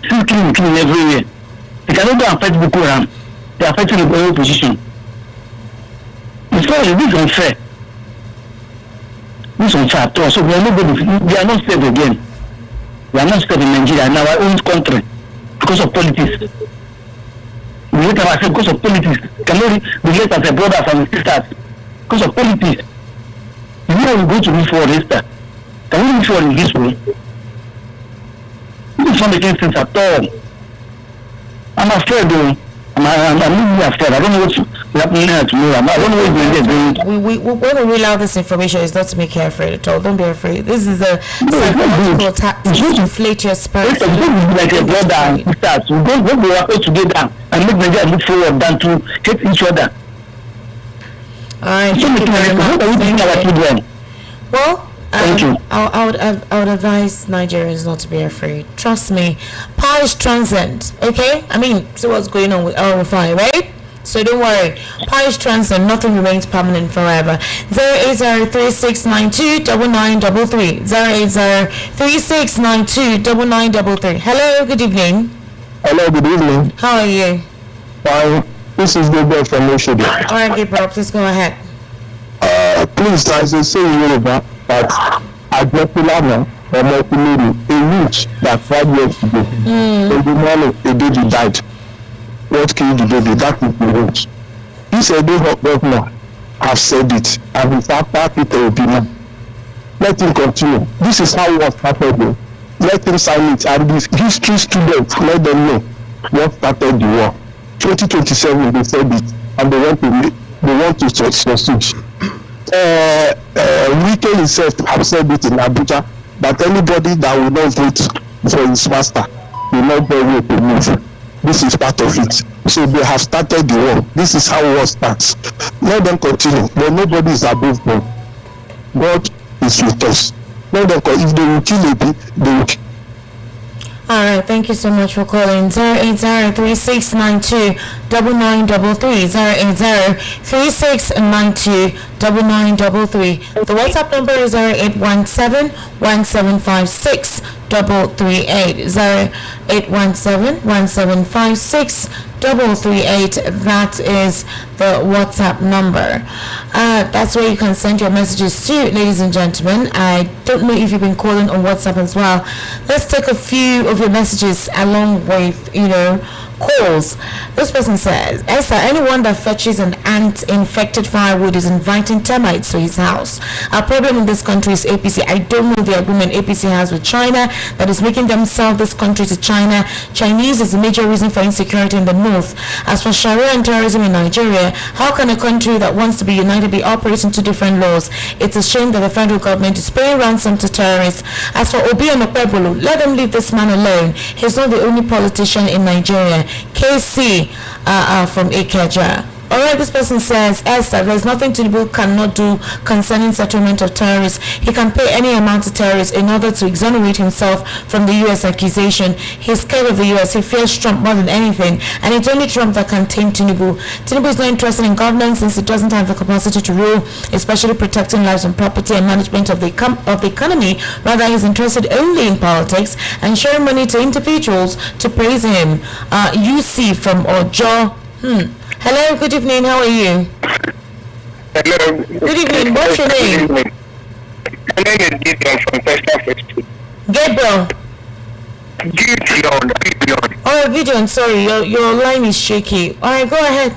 Still killing everywhere. They cannot go and fight Boko Haram. They are fighting the opposition. It's unfair. This is unfair at all. So we are not safe again. We are not safe in Nigeria, in our own country, because of politics. We hate ourselves because of politics. We cannot relate as a brothers and sisters because of politics. You know we go to move forward, Esther. Can we move forward in this way? This is not making sense at all. I'm afraid though. I'm really afraid. I don't know what's happening here tomorrow. I don't know what we're doing. When we reel out this information, it's not to make you afraid at all. Don't be afraid. This is a psychological tactic to inflate your spirit. It's like a brother and sisters. We don't work together and make Nigeria move forward than to hate each other. Alright, well, thank you. I would advise Nigerians not to be afraid. Trust me, power is transcend. Okay, I mean, see what's going on with El Rufai, right? So don't worry. Parish Ransom, nothing remains permanent forever. 08036929933. 08036929933. Hello, good evening. Hello, good evening. How are you? Fine. This is Gabriel from Oshodi. All right, Gabriel, please go ahead. Please, as they say in Yoruba, that Adamawa or Multimiri, a witch that 5 years ago, in the morning, a baby died. What killed the baby? That is the witch. This Edo governor have said it, and it's after Peter Obina. Let him continue. This is how it was started. Though. Let him sign it, and the history students, let them know what started the war. 2027, they said it, and they want to succeed. Wike himself have said it in Abuja that anybody that will not vote for his master will not be able to move. This is part of it. So they have started the war. This is how war starts. Let them continue. But nobody is above God. God is with us. Let them continue. If they will kill a bee, they will kill. All right, thank you so much for calling. 08036929933. 08036929933. The WhatsApp number is 0817-1756-338. 0817-1756-338. That is the WhatsApp number. That's where you can send your messages to, ladies and gentlemen. I don't know if you've been calling on WhatsApp as well. Let's take a few of your messages along with, calls. This person says, Esther, anyone that fetches an ant-infected firewood is inviting termites to his house. Our problem in this country is APC. I don't know the agreement APC has with China that is making them sell this country to China. Chinese is the major reason for insecurity in the north. As for Sharia and terrorism in Nigeria, how can a country that wants to be united be operating two different laws? It's a shame that the federal government is paying ransom to terrorists. As for Obi and Okpebolo, let them leave this man alone. He's not the only politician in Nigeria. KC from Ikeja. Alright, this person says, Esther, there's nothing Tinubu cannot do concerning settlement of terrorists. He can pay any amount to terrorists in order to exonerate himself from the U.S. accusation. He's scared of the U.S. He fears Trump more than anything, and it's only Trump that can tame Tinubu. Tinubu is not interested in governance since it doesn't have the capacity to rule, especially protecting lives and property and management of the economy. Rather, he's interested only in politics and sharing money to individuals to praise him. UC from Ojo. Hello, good evening. How are you? Hello. Good evening. What's your name? My name is Gideon from Tesla Festival. Gabriel. Gideon. Oh, Gideon, sorry, your line is shaky. All right, go ahead.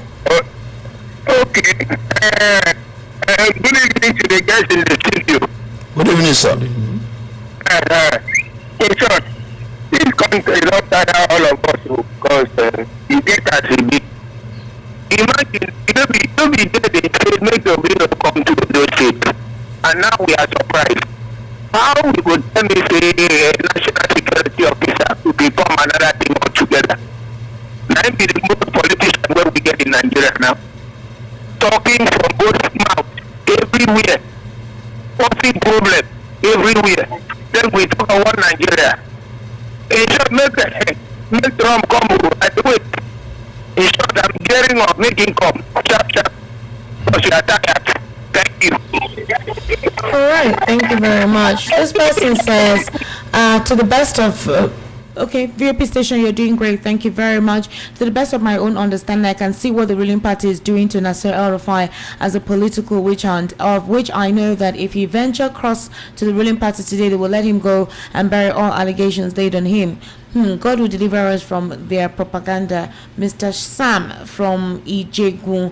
Okay. Good evening to the guys in the studio. Good evening, sir. In short, this country is not tired all of us because you get as a bit. Imagine, don't be there, they say, make the video come to those states. And now we are surprised. How we would tell me, say, national security officer to become another thing altogether? Now be the most politician where we get in Nigeria now. Talking from both mouths, everywhere. Causing problem, everywhere. Then we talk about Nigeria. In short, make Trump come and do it. In short, I'm gearing up, making come. Chap. Because you are tired. Thank you. All right, thank you very much. This person says, to the best of... okay, VOP station, you're doing great. Thank you very much. To the best of my own understanding, I can see what the ruling party is doing to Nasser El-Rufai as a political witch hunt, of which I know that if he venture across to the ruling party today, they will let him go and bury all allegations laid on him. God will deliver us from their propaganda. Mr. Sam from Ijegun.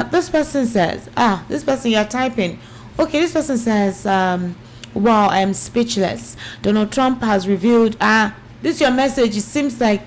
This person says, this person you're typing. Okay, this person says, wow, I'm speechless. Donald Trump has revealed, this is your message. It seems like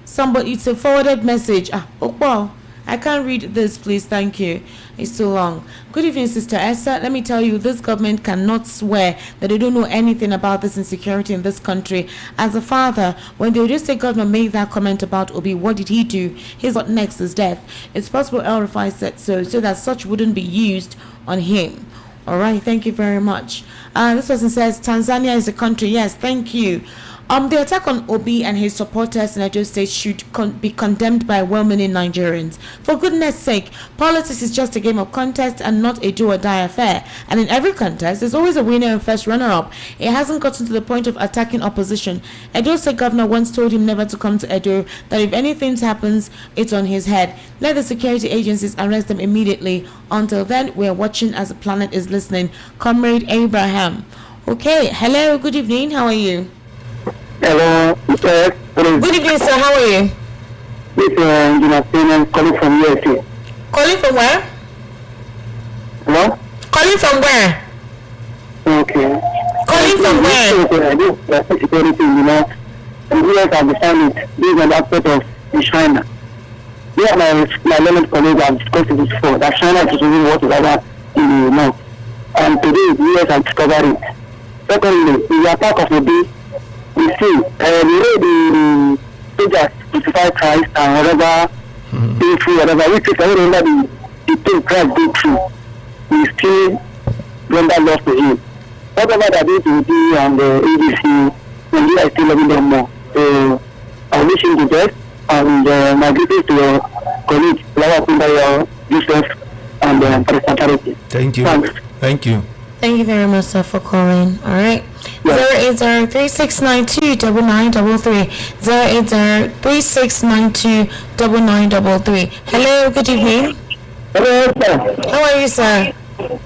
somebody, it's a forwarded message. Oh, wow. I can't read this, please. Thank you. It's too long. Good evening, Sister Esther. Let me tell you, this government cannot swear that they don't know anything about this insecurity in this country. As a father, when the Oyo State governor made that comment about Obi, what did he do? His what next is death. It's possible El-Rufai said so that such wouldn't be used on him. All right. Thank you very much. This person says Tanzania is a country. Yes, thank you. The attack on Obi and his supporters in Edo State should be condemned by well-meaning Nigerians. For goodness sake, politics is just a game of contest and not a do-or-die affair. And in every contest, there's always a winner and first runner-up. It hasn't gotten to the point of attacking opposition. Edo State governor once told him never to come to Edo, that if anything happens, it's on his head. Let the security agencies arrest them immediately. Until then, we're watching as the planet is listening. Comrade Abraham. Okay, hello, good evening, how are you? Hello, sir. Good evening, sir, how are you? It's calling from USA. Calling from where? Hello? Calling from where? Okay. Calling from where? I do security, and US have decided this is an aspect of China. Yeah, my learned colleagues have discussed it before, that China is doing whatever in the north. And today, the US have discovered it. Secondly, the attack of the day, we see, the soldiers crucify Christ and whatever, whatever, we take away under the thing Christ did through, we still render love to him. Whatever that is to do and the ABC, Nigeria is still loving them more. So, I wish him the best, and my greetings to your colleague, Lawa Kundaya, Joseph, and President. Thank you. Thanks. Thank you. Thank you very much, sir, for calling. All right. 08036929933. 08036929933. Hello, good evening. Hello, sir. How are you, sir?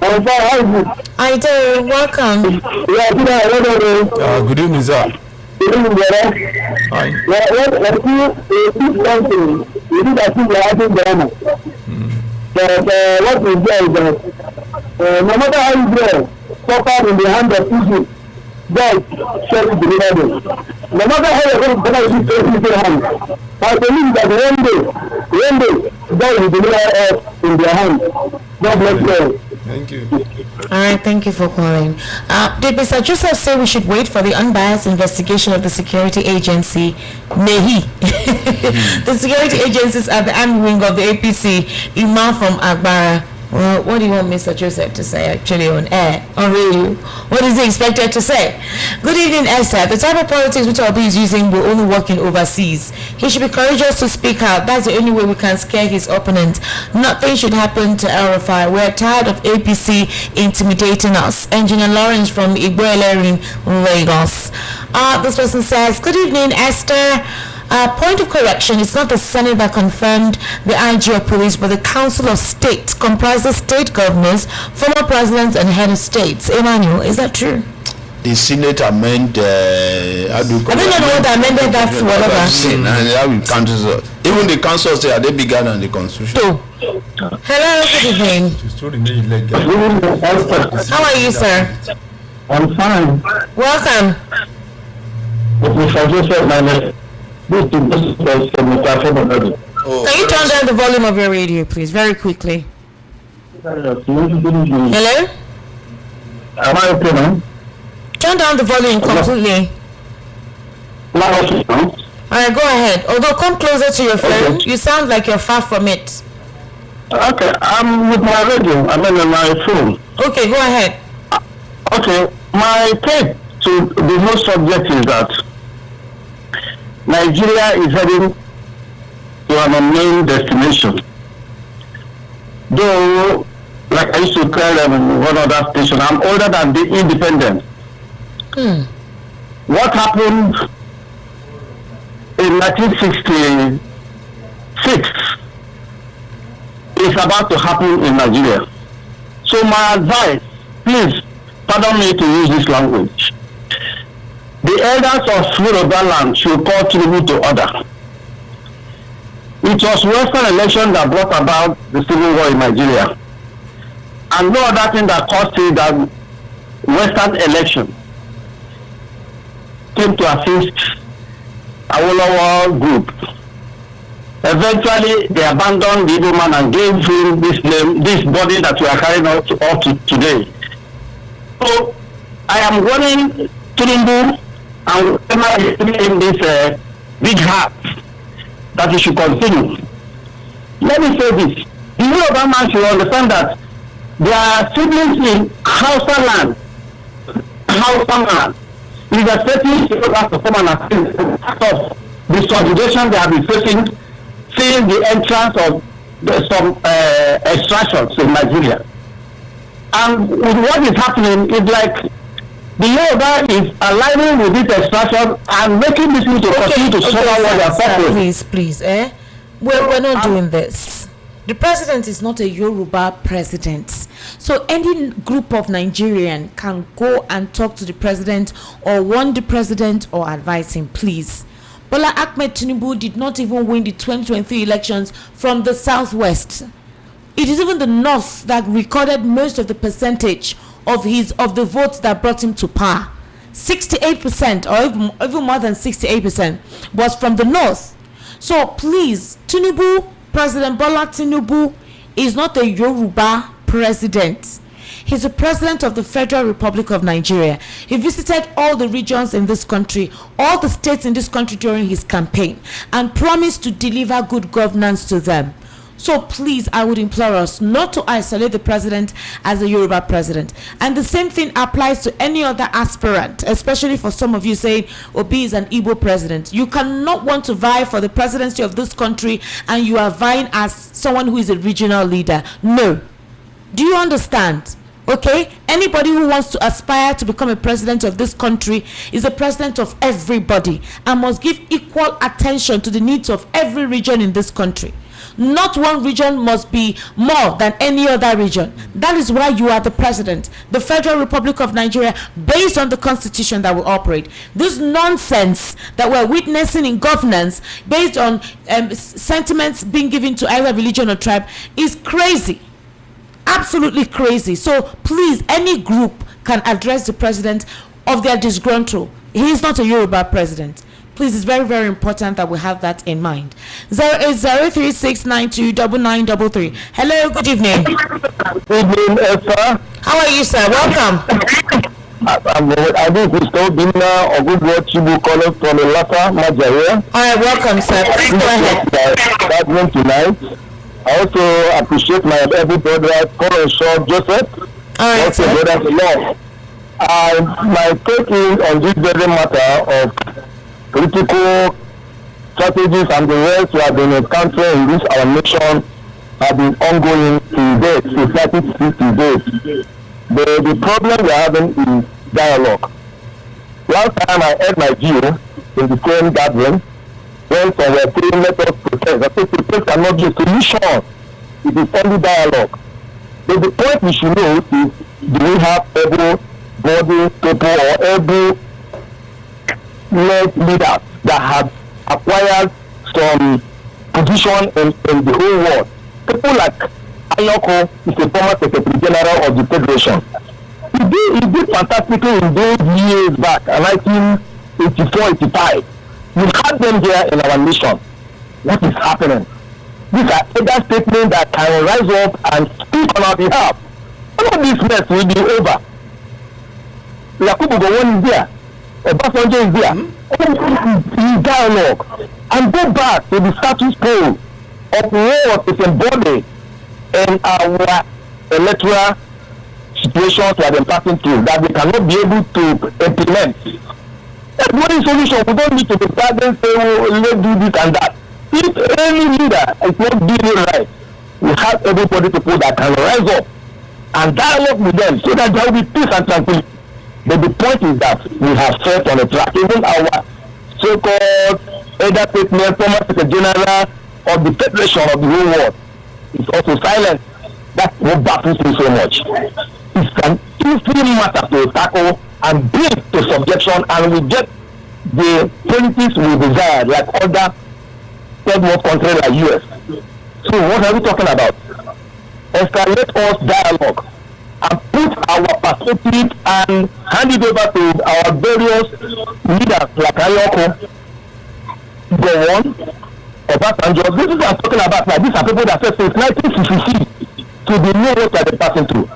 I'm fine. I do. Welcome. Good evening, sir. Good evening, brother. Hi. What we do is that no matter how you do, suffer in the hand of people, God shall deliver them. No matter how you're going to put it in their hands, I believe that one day, God will deliver us in their hands. God bless you. Thank you. All right, thank you for calling. Did Mr. Joseph say we should wait for the unbiased investigation of the security agency? May he? The security agencies are the arm wing of the APC. Imam from Agbara. Well, what do you want Mr. Joseph to say actually on air, on radio? What is he expected to say? Good evening, Esther. The type of politics which Obi is using will only work in overseas. He should be courageous to speak out. That's the only way we can scare his opponent. Nothing should happen to El-Rufai. We're tired of APC intimidating us. Engineer Lawrence from Igboelerin, Lagos. This person says, good evening, Esther. Point of correction, it's not the Senate that confirmed the IG of police, but the Council of State comprises state governors, former presidents, and head of states. Emmanuel, is that true? The Senate amend. I don't know what amended that to whatever. Even the council say they bigger than the constitution. Hello, good evening. How are you, sir? I'm fine. Welcome. Can you turn down the volume of your radio, please, very quickly? Hello? Am I okay now? Turn down the volume completely. Alright, go ahead. Although come closer to your phone. Okay. You sound like you're far from it. Okay, I'm with my radio. I'm on my phone. Okay, go ahead. Okay, my take to the whole subject is that Nigeria is heading to an unknown destination. Though, like I used to tell them one other station, I'm older than the independent. What happened in 1966 is about to happen in Nigeria. So my advice, please, pardon me to use this language. The elders of Yoruba land should call tribute to order. It was Western election that brought about the civil war in Nigeria. And no other thing that caused it than Western election came to assist Awolowo group. Eventually, they abandoned the Igbo man and gave him this name, this body that we are carrying out up to today. So, I am warning Tinubu and whoever is in this big heart that he should continue. Let me say this. The Yoruba man should understand that there are siblings in Hausa land. is expecting stakeholders to come and assist of the subjugation they have been facing since the entrance of some extractions in Nigeria. And with what is happening, it's like the Yoruba is aligning with this extraction and making this to continue to suffer what they are suffering. Please, we're not doing this. The president is not a Yoruba president. So any group of Nigerian can go and talk to the president or warn the president or advise him, please. Bola Ahmed Tinubu did not even win the 2023 elections from the southwest. It is even the north that recorded most of the percentage of the votes that brought him to power. 68% or even more than 68% was from the north. So please, Tinubu, President Bola Tinubu is not a Yoruba president. He's the president of the Federal Republic of Nigeria. He visited all the regions in this country, all the states in this country during his campaign, and promised to deliver good governance to them. So please, I would implore us not to isolate the president as a Yoruba president. And the same thing applies to any other aspirant, especially for some of you saying Obi is an Igbo president. You cannot want to vie for the presidency of this country and you are vying as someone who is a regional leader. No. Do you understand? Okay, anybody who wants to aspire to become a president of this country is a president of everybody and must give equal attention to the needs of every region in this country. Not one region must be more than any other region. That is why you are the president, the Federal Republic of Nigeria, based on the constitution that will operate. This nonsense that we're witnessing in governance based on sentiments being given to either religion or tribe is crazy. Absolutely crazy. So please, any group can address the president of their disgruntled. He is not a Yoruba president. Please, it's very, very important that we have that in mind. 08036929933. Hello, good evening. Good evening, sir. How are you, sir? Welcome. I think we still dinner or good word Chibu calling from the latter Nigeria. All right, welcome, sir. Please go ahead. That one tonight. I also appreciate my every brother, Colonel Joseph. All right, also sir. brothers in law. My take is on this very matter of political strategies and the rest we have been encountering in this our nation have been ongoing to date, society to date. The problem we are having is dialogue. Last time I heard my view in the same gathering, when some were saying let us protest. I said protest cannot be a solution. It is only dialogue. But the point we should know is, do we have everybody, people, or every leaders that have acquired some position in the whole world? People like Ayoko is a former Secretary General of the Federation. He did fantastically in those years back, 1984-85. We have them here in our nation. What is happening? These are either statements that can rise up and speak on our behalf. All of this mess will be over. Yakubu Gowon is there. Obasanjo is there. In dialogue. And go back to the status quo of what is embodied in our electoral situations we have been passing through that we cannot be able to implement. That's one solution. We don't need to be starting say, oh, let's do this and that. If any leader is not doing it right, we have everybody to put that can rise up and dialogue with them so that there will be peace and tranquility. But the point is that we have set on a track. Even our so-called elder statesman, former Secretary General of the Federation of the whole world is also silent. That's what baffles me so much. It's an easy matter to tackle and bring to subjection, and we get the politics we desire like other third world countries like US. So what are we talking about? Escalate us dialogue and put our perspective and hand it over to our various leaders like Ayoko, Gowon, Obasanjo. This is what I'm talking about. Like, these are people that said since 1966 to the new what they are passing through.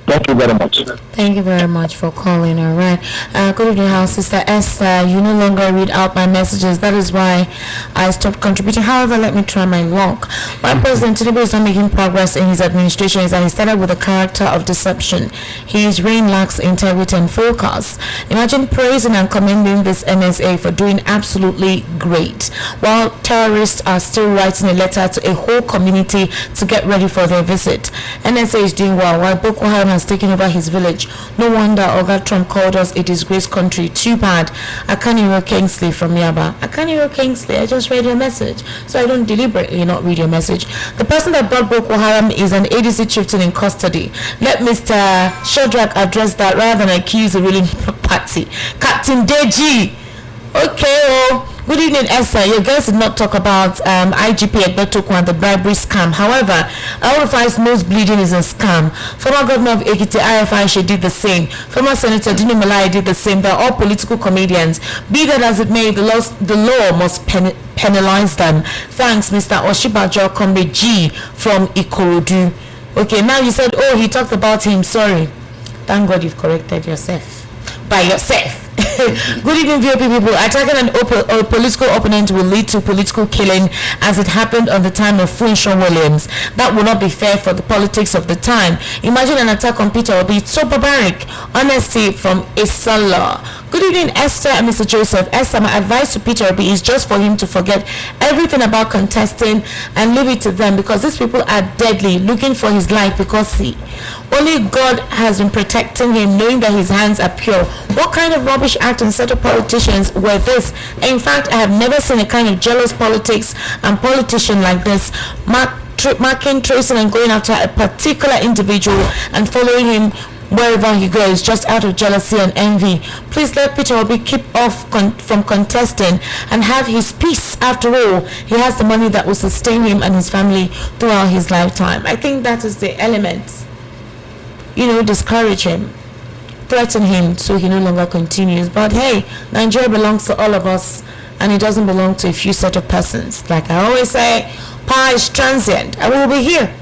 Thank you very much. Thank you very much. very much for calling. All right. Good evening, house sister Esther. You no longer read out my messages. That is why I stopped contributing. However, let me try my luck. Why President Tinubu is not making progress in his administration is that he started with a character of deception. His reign lacks integrity and focus. Imagine praising and commending this NSA for doing absolutely great, while terrorists are still writing a letter to a whole community to get ready for their visit. NSA is doing well, while Boko Haram has taken over his village. No wonder Oga Trump called us a disgraced country. Too bad. Akaniro Kingsley from Yaba. Akaniro Kingsley, I just read your message, so I don't deliberately not read your message. The person that brought Boko Haram is an ADC chieftain in custody. Let Mr. Shadrach address that rather than accuse the ruling party. Captain Deji. Okay, oh. Good evening, Esther. Your guys did not talk about IGP Egbetokun and the bribery scam. However, El-Rufai's nose bleeding is a scam. Former governor of Ekiti, IFI, did the same. Former Senator Dino Malai did the same. They're all political comedians. Be that as it may, the law must penalize them. Thanks, Mr. Oshibajo Kombe G from Ikorodu. Okay, now you said, oh, he talked about him. Sorry. Thank God you've corrected yourself. By yourself. Good evening, VOP people. Attacking a political opponent will lead to political killing, as it happened on the time of Funshaw Williams. That will not be fair for the politics of the time. Imagine an attack on Peter Obi. It's so barbaric. Honesty from Isala. Good evening, Esther and Mr. Joseph. Esther, my advice to Peter Obi is just for him to forget everything about contesting and leave it to them, because these people are deadly, looking for his life, because only God has been protecting him, knowing that his hands are pure. What kind of rubbish act and set of politicians were this? In fact, I have never seen a kind of jealous politics and politician like this, marking, tracing and going after a particular individual and following him wherever he goes, just out of jealousy and envy. Please let Peter Obi keep off from contesting and have his peace. After all, he has the money that will sustain him and his family throughout his lifetime. I think that is the element. Discourage him, threaten him so he no longer continues. But hey, Nigeria belongs to all of us, and it doesn't belong to a few set of persons. Like I always say, power is transient, and we will be here.